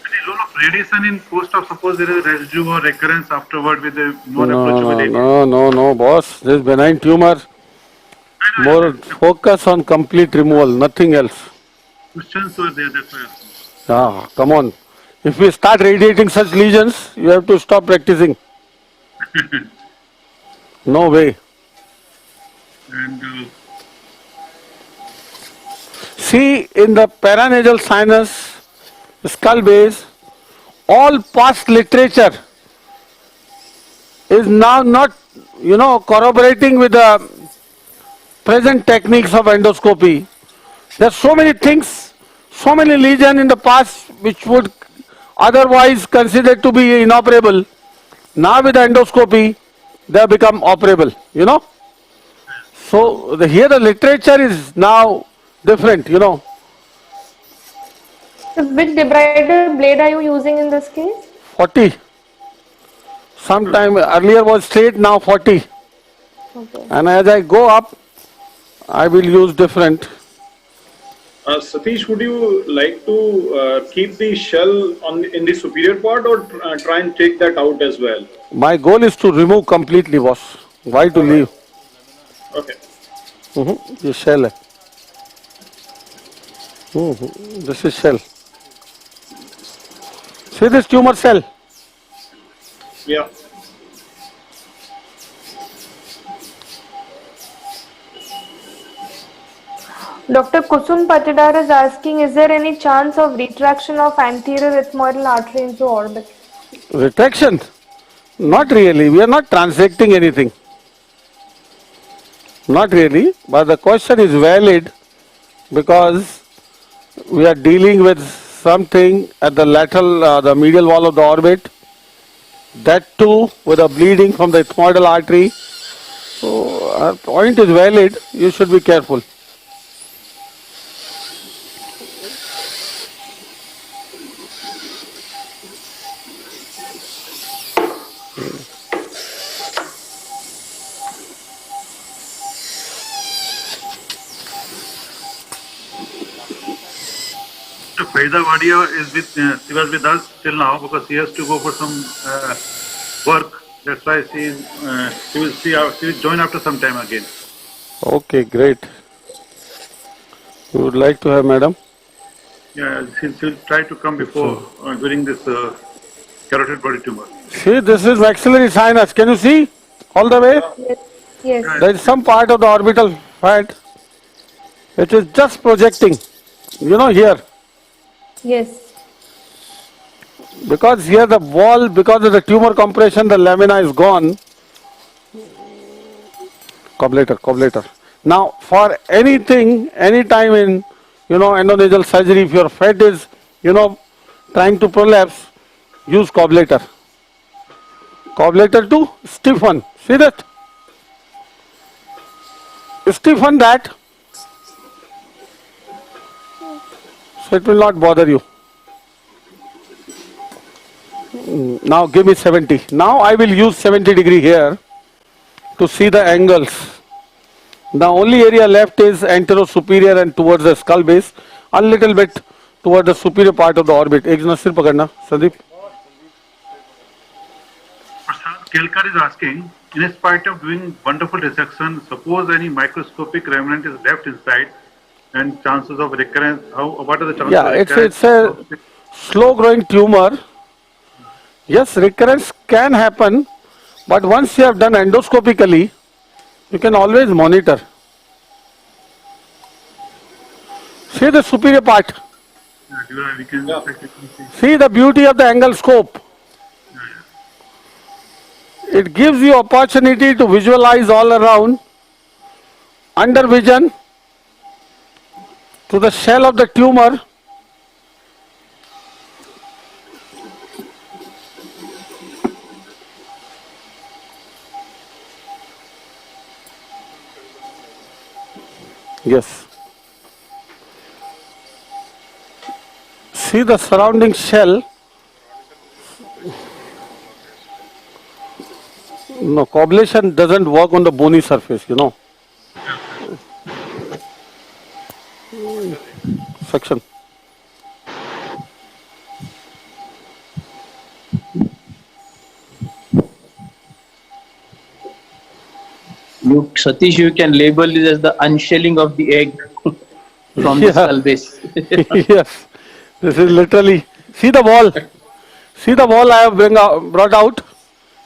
any role of radiation in post-op, suppose there is a residue or recurrence afterward with a more No, approachable area. no, boss. This benign tumor, more focus on complete removal, nothing else. Questions were there, that's why I asked. Ah, come on. If we start radiating such lesions, you have to stop practicing. No way. And See, in the paranasal sinus, skull base, all past literature is now not, corroborating with the present techniques of endoscopy. There are so many things, so many lesions in the past which would otherwise considered to be inoperable. Now with the endoscopy, they have become operable, So here the literature is now different, So which debrider blade are you using in this case? 40. Sometime earlier was straight, now 40. Okay. And as I go up, I will use different. Satish, would you like to keep the shell in the superior part or try and take that out as well? My goal is to remove completely, boss. Why to leave? Okay. ये shell है. This is shell. See this tumor cell? Yeah. Dr. Kusum Patidar is asking, is there any chance of retraction of anterior ethmoidal artery into orbit? Retraction? Not really. We are not transecting anything. Not really. But the question is valid because we are dealing with something at the lateral, the medial wall of the orbit. That too with a bleeding from the ethmoidal artery. So our point is valid. You should be careful. Faida Wadia is she was with us till now because she has to go for some work. That's why she will join after some time again. Okay, great. You would like to have, madam? Yeah, she'll try to come before during this carotid body tumor. See, this is maxillary sinus. Can you see all the way? Yes. Yes. There is some part of the orbital fat. It is just projecting, here. Yes. Because here the wall, because of the tumor compression, the lamina is gone. Cobblator. Now, for anything, anytime in, endonasal surgery, if your fat is, trying to prolapse, use cobblator. Cobblator to stiffen. See that? Stiffen that, so it will not bother you. Now give me 70. Now I will use 70 degree here to see the angles. The only area left is anterosuperior and towards the skull base, a little bit towards the superior part of the orbit. एक जना सिर पकड़ना, Sandeep. Prasad Kelkar is asking, in spite of doing wonderful dissection, suppose any microscopic remnant is left inside and chances of recurrence, what are the chances Yeah, of it's recurrence? a slow growing tumor. Yes, recurrence can happen, but once you have done endoscopically, you can always monitor. See the superior part. We can See the beauty of the angle scope. It gives you opportunity to visualize all around, under vision, to the shell of the tumor. Yes. See the surrounding shell. No, coblation doesn't work on the bony surface, Section. Satish, you can label this as the unshelling of the egg from the skull base. Yes. This is literally, see the wall. See the wall I have brought out.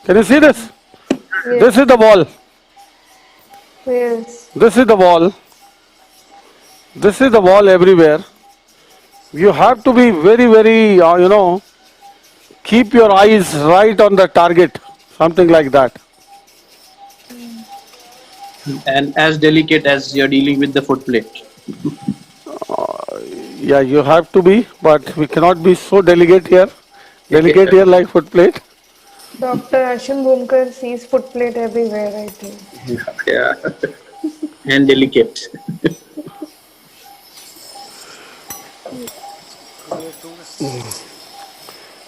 Can you see this? Yes. This is the wall. Yes. This is the wall. This is the wall everywhere. You have to be very, very, keep your eyes right on the target. Something like that. And as delicate as you're dealing with the foot plate. Yeah, you have to be, but we cannot be so delicate here. Delicate here like foot plate. Dr. Ashim Bhumkar sees footplate everywhere, I think. Yeah. And delicate.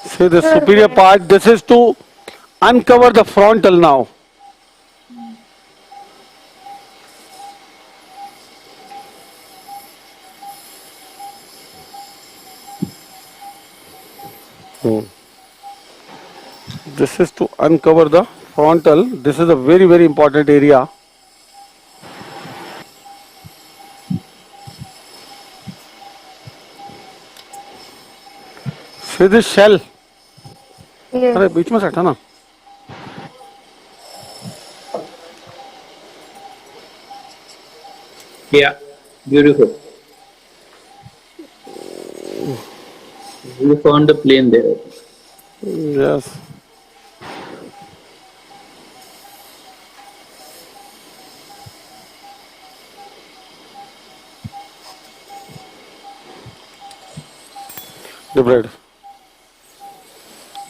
See the superior part, this is to uncover the frontal now. This is to uncover the frontal. This is a very, very important area. See this shell? Yes. अरे बीच में से हटा ना. Yeah, beautiful. You found the plane there. Yes. The bread.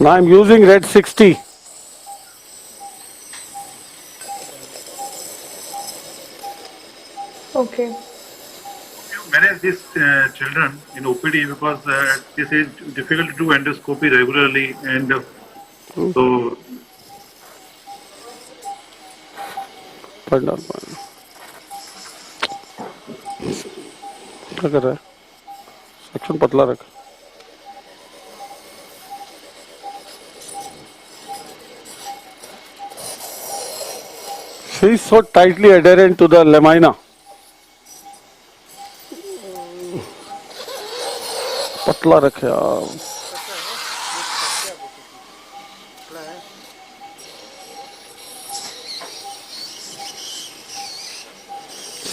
Now I'm using red 60. Okay. manage these children in OPD because this is difficult to do endoscopy regularly, and so क्या कर रहा है section पतला रख She is so tightly adherent to the lamina. पतला रखे यार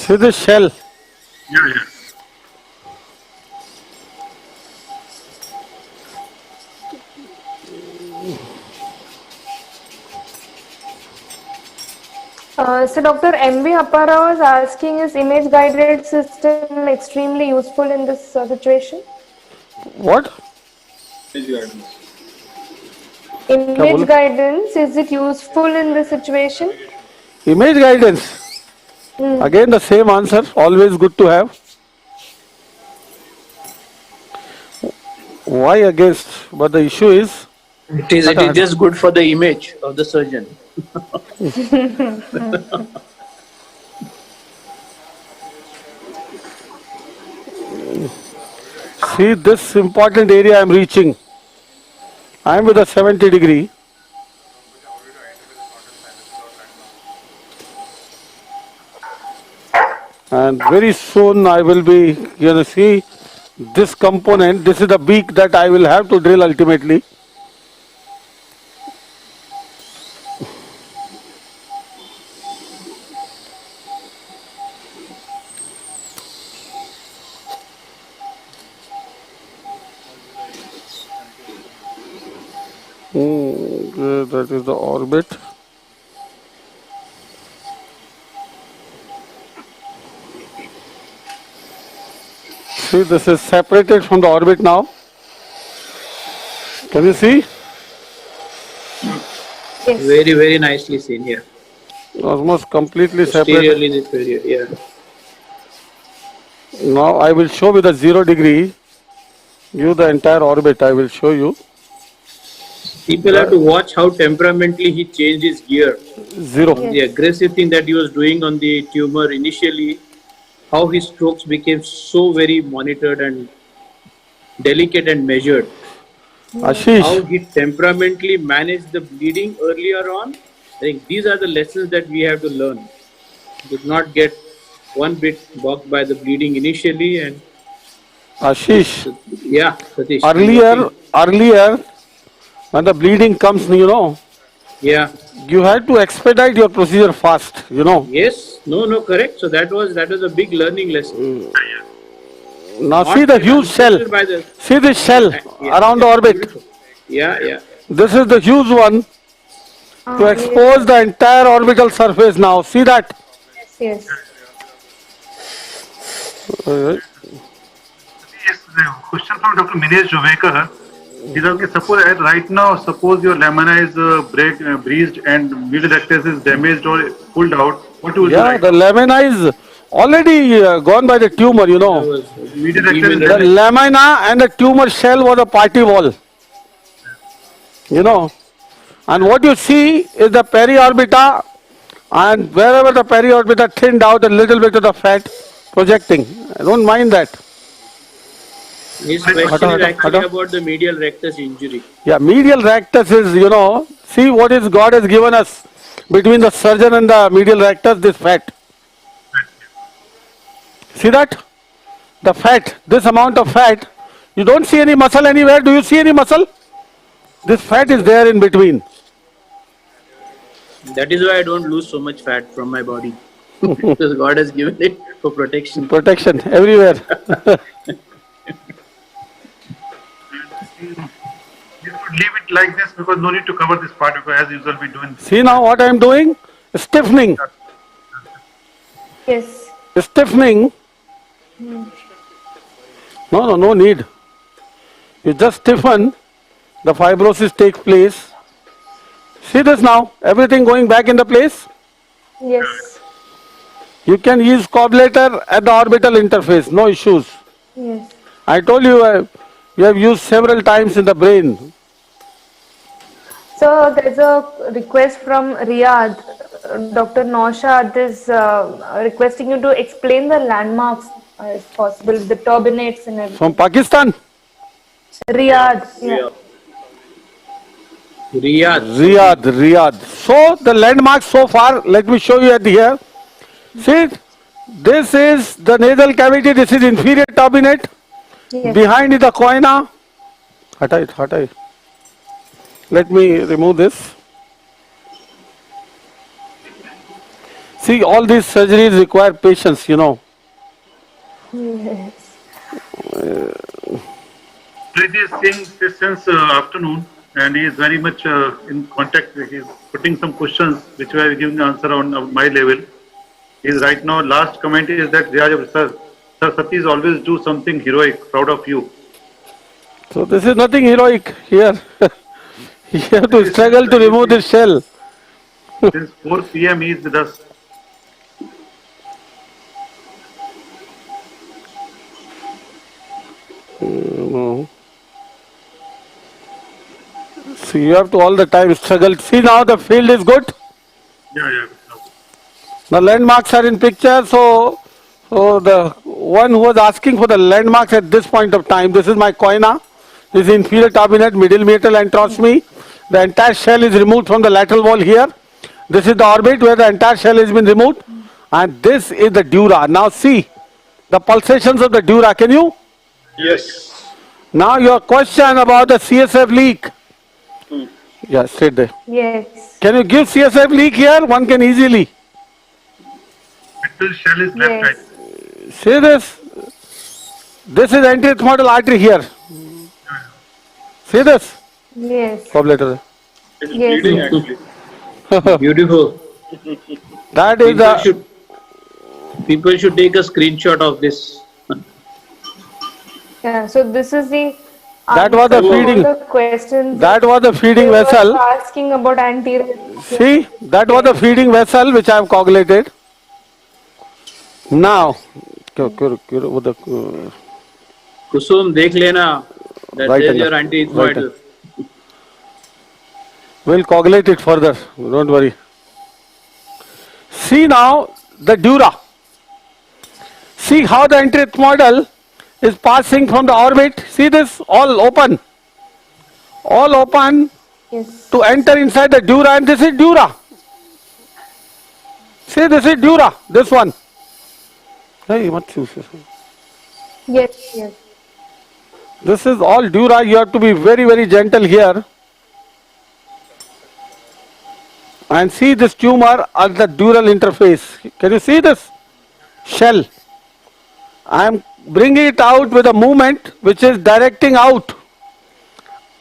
See the shell. Yeah, yeah. So Dr. M.V. Appara was asking, is image guided system extremely useful in this situation? What? क्या Image बोला? guidance, is it useful in this situation? Image guidance. Again, the same answer. Always good to have. Why against? But the issue is. It is just good for the image of the surgeon. See this important area I am reaching. I am with a 70 degree. And very soon I will be, see this component. This is the beak that I will have to drill ultimately. That is the orbit. See, this is separated from the orbit now. Can you see? Yes. Very, very nicely seen here. Almost completely separated. Posteriorly superior, yeah. Now I will show with a 0 degree. You the entire orbit. I will show you. People have to watch how temperamentally he changed his gear. 0. The aggressive thing that he was doing on the tumor initially, how his strokes became so very monitored and delicate and measured. How Ashish. he temperamentally managed the bleeding earlier on. I think these are the lessons that we have to learn. Did not get one bit bogged by the bleeding initially, and Ashish. yeah, Satish. Earlier, when the bleeding comes, Yeah. you had to expedite your procedure fast, Yes. No. Correct. So that was a big learning lesson. Now Not see the get huge shell. unsettled by the- See this shell around the orbit. Beautiful. Yeah. This is the huge one to expose the entire orbital surface now. See that? Yes. Alright. Yes, the question from Dr. Minesh Jovekar. Is okay, suppose right now, suppose your lamina is breached and middle rectus is damaged or pulled out. What will you Yeah, do? the lamina is already gone by the tumor, Middle rectus is The damaged. lamina and the tumor shell was a party wall. And what you see is the periorbita, and wherever the periorbita thinned out, a little bit of the fat projecting. I don't mind that. His question is actually about the medial rectus injury. Yeah, medial rectus is, see what is God has given us between the surgeon and the medial rectus, this fat. See that? The fat, this amount of fat, you don't see any muscle anywhere. Do you see any muscle? This fat is there in between. That is why I don't lose so much fat from my body. Because God has given it for protection. Protection everywhere. You could leave it like this because no need to cover this part because as usual we doing. See now what I am doing? Stiffening. Yes. Stiffening. No need. You just stiffen, the fibrosis takes place. See this now, everything going back in the place. Yes. You can use cobbleator at the orbital interface, no issues. Yes. I told you, you have used several times in the brain. So there's a request from Riyadh. Dr. Naushad is requesting you to explain the landmarks, if possible, the turbinates and everything. From Pakistan? Riyadh. Yeah. Riyadh. So the landmarks so far, let me show you at here. See, this is the nasal cavity, this is inferior turbinate. Yes. Behind is the coina. Hatai. Let me remove this. See, all these surgeries require patience, Yes. Preeti is seeing this since afternoon, and he is very much in contact. He is putting some questions which we are giving answer on my level. He is right now. Last comment is that Sir Satish always do something heroic. Proud of you. So this is nothing heroic here. You have to struggle to remove this shell. Since 4 p.m. he is with us. No. So you have to all the time struggle. See now the field is good. Yeah. The landmarks are in picture. So the one who was asking for the landmarks at this point of time, this is my coina. This is inferior turbinate, middle meatal antrostomy. The entire shell is removed from the lateral wall here. This is the orbit where the entire shell has been removed. And this is the dura. Now see the pulsations of the dura. Can you? Yes. Now your question about the CSF leak. Yeah, straight there. Yes. Can you give CSF leak here? One can easily. Mitral shell is left, right. Yes. See this? This is anterethmoidal artery here. See this? Yes. Probably. It's Yes. bleeding actually. Beautiful. That is the. People should take a screenshot of this. Yeah. So this is the. That was the answer to all feeding. The questions That was the feeding they were vessel. asking about anterior. See, that was the feeding vessel which I have coagulated. Now, वो the Kusum, dekh lena. That Right there's hand. your anti-ethmoidal. we'll coagulate it further. Don't worry. See now the dura. See how the anterethmoidal is passing from the orbit. See this all open. All open Yes. to enter inside the dura, and this is dura. See, this is dura, this one. Hey, what you say? Yes. Yes. This is all dura. You have to be very, very gentle here. And see this tumor at the dural interface. Can you see this? Shell. I am bringing it out with a movement which is directing out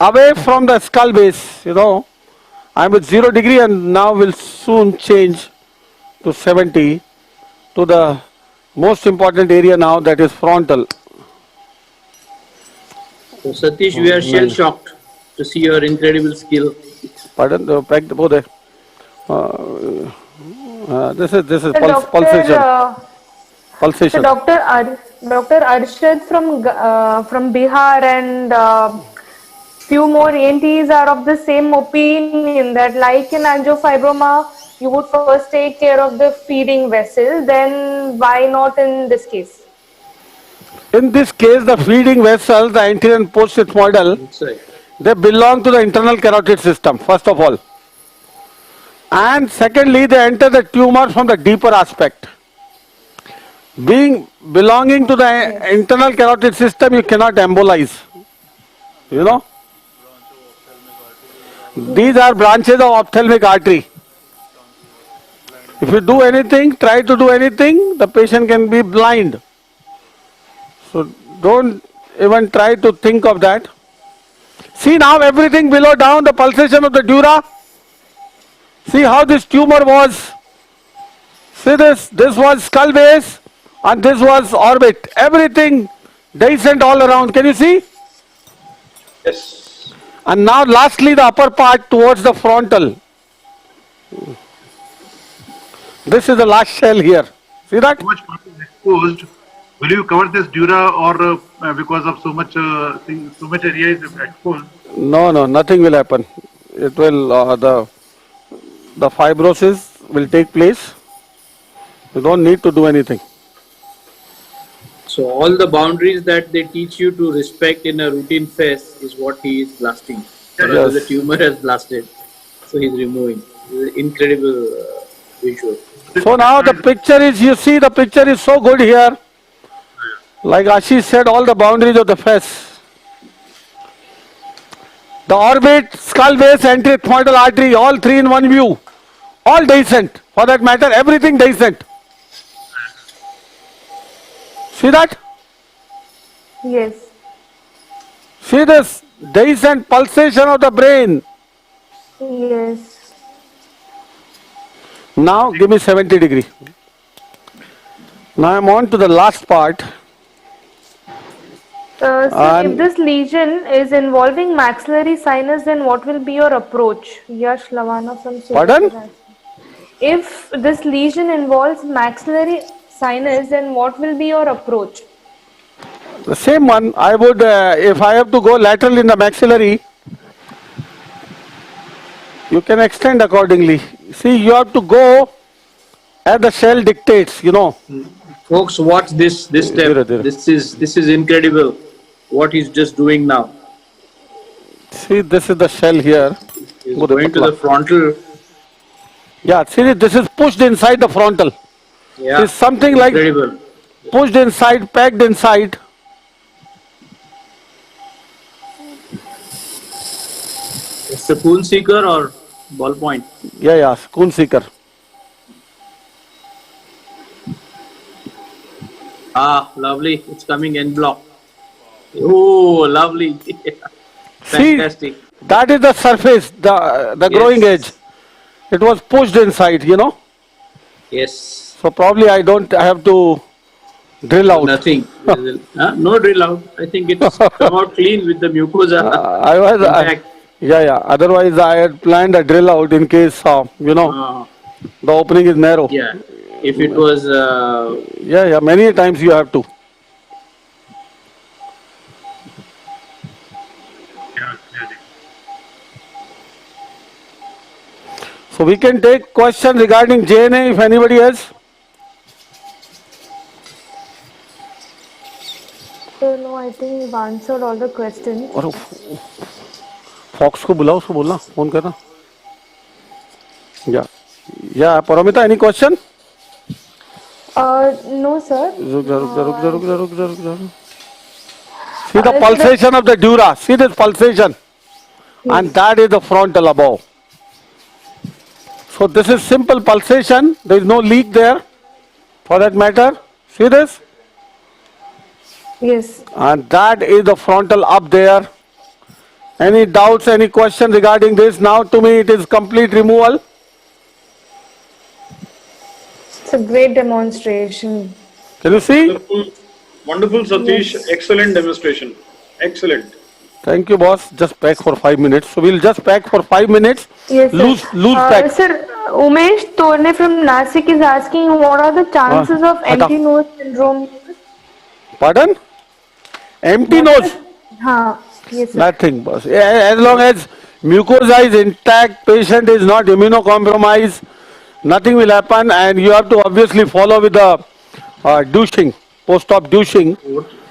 away from the skull base. You know, I am with 0 degree and now will soon change to 70 to the most important area now, that is frontal. So Satish, we are shell shocked to see your incredible skill. Pardon, both. This is Doctor, pulsation. Pulsation. So Dr. Arshad from Bihar and few more ENTs are of the same opinion that like in angiofibroma, you would first take care of the feeding vessel, then why not in this case? In this case, the feeding vessels, the anterior and postethmoidal, Inside. they belong to the internal carotid system, first of all. And secondly, they enter the tumor from the deeper aspect. Belonging to the internal carotid system, you cannot embolize. You know? These are branches of ophthalmic artery. If you do anything, try to do anything, the patient can be blind. So don't even try to think of that. See now everything below down, the pulsation of the dura. See how this tumor was. See this was skull base and this was orbit. Everything decent all around. Can you see? Yes. And now lastly the upper part towards the frontal. This is the last shell here. See that? So much part is exposed. Will you cover this dura or because of so much area is exposed? No, nothing will happen. It will, the fibrosis will take place. You don't need to do anything. So all the boundaries that they teach you to respect in a routine phase is what he is blasting. Or rather the tumor has blasted. So he's removing. Incredible visual. So now the picture is, you see the picture is so good here. Like Ashish said, all the boundaries of the face. The orbit, skull base, anterethmoidal artery, all three in one view. All decent. For that matter, everything decent. See that? Yes. See this decent pulsation of the brain. Yes. Now give me 70 degree. Now I'm on to the last part. Sir, if And this lesion is involving maxillary sinus, then what will be your approach? Yash Lavana from pardon? Surat. If this lesion involves maxillary sinus, then what will be your approach? The same one. I would, if I have to go lateral in the maxillary, you can extend accordingly. See, you have to go as the shell dictates, you know. Folks, watch this step. Dhira, dhira. This is incredible. What he's just doing now. See, this is the shell here. He's going to the frontal. Yeah, see, this is pushed inside the frontal. Yeah. It's something like Incredible. pushed inside, packed inside. It's the pool seeker or ballpoint. Yeah, coon seeker. Ah, lovely. It's coming en bloc. Oh, lovely. Fantastic. See, that is the surface, the growing edge. It was pushed inside, you know. Yes. So probably I have to drill out. Nothing. No drill out. I think it's come out clean with the mucosa. intact. Yeah. Otherwise, I had planned a drill out in case, you know, the opening is narrow. Yeah. If it was. Yeah. Many times you have to. So we can take question regarding JNA if anybody has. So, no, I think we've answered all the questions. और fox को बुलाओ, उसको बोलना, phone करना. Yeah, Paramita, any question? No, sir. रुक जा. See the pulsation of the dura. See this pulsation, and that is the frontal above. So this is simple pulsation. There is no leak there, for that matter. See this, Yes. and that is the frontal up there. Any doubts? Any question regarding this? Now to me it is complete removal. It's a great demonstration. Can you see? Wonderful, Satish. Yes. Excellent demonstration. Excellent. Thank you, boss. Just pack for 5 minutes. So we'll just pack for 5 minutes. Yes, sir. Loose pack. Sir, Umesh Torne from Nasik is asking what are the chances of empty nose syndrome? Pardon? Empty nose? Yes, sir. Nothing, boss. As long as mucosa is intact, patient is not immunocompromised, nothing will happen, and you have to obviously follow with the douching, post-op douching.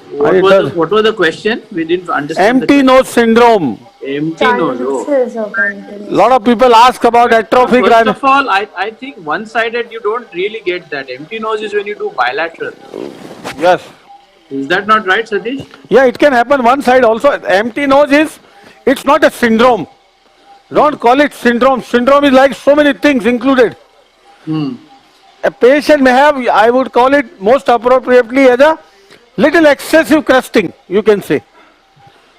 What was the question? We didn't understand. Empty nose syndrome. Empty nose. Oh. Chances of empty nose. Lot of people ask about atrophic First of all, I think one-sided you don't really get that. Empty nose is when you do bilateral. Yes. Is that not right, Satish? Yeah, it can happen one side also. Empty nose is, it's not a syndrome. Don't call it syndrome. Syndrome is like so many things included. A patient may have, I would call it most appropriately as a little excessive crusting, you can say.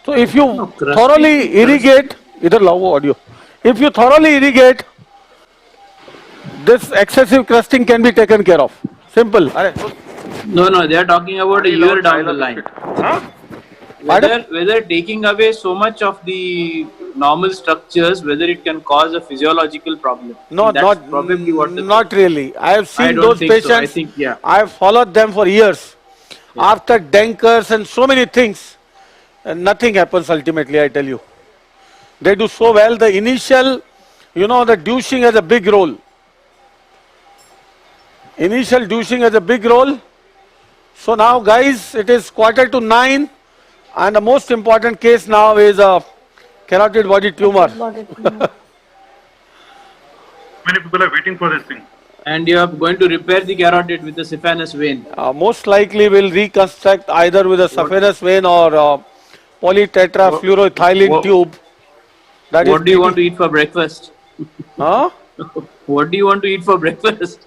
So if you thoroughly irrigate, either low audio, if you thoroughly irrigate, this excessive crusting can be taken care of. Simple. No, they are talking about a year down the line. Whether taking away so much of the normal structures, whether it can cause a physiological problem. No, that's probably what not really. I have seen those think so. patients. I think, yeah. I have followed them for years. After dankers and so many things, and nothing happens ultimately, I tell you. They do so well. The initial, the douching has a big role. Initial douching has a big role. So now, guys, it is 8:45, and the most important case now is a carotid body tumor. Many people are waiting for this thing. And you are going to repair the carotid with a saphenous vein. Most likely will reconstruct either with a saphenous vein or polytetrafluoroethylene tube. What do you want to eat for breakfast? Huh? What do you want to eat for breakfast?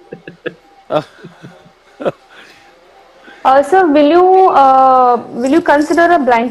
Sir, will you consider a blanket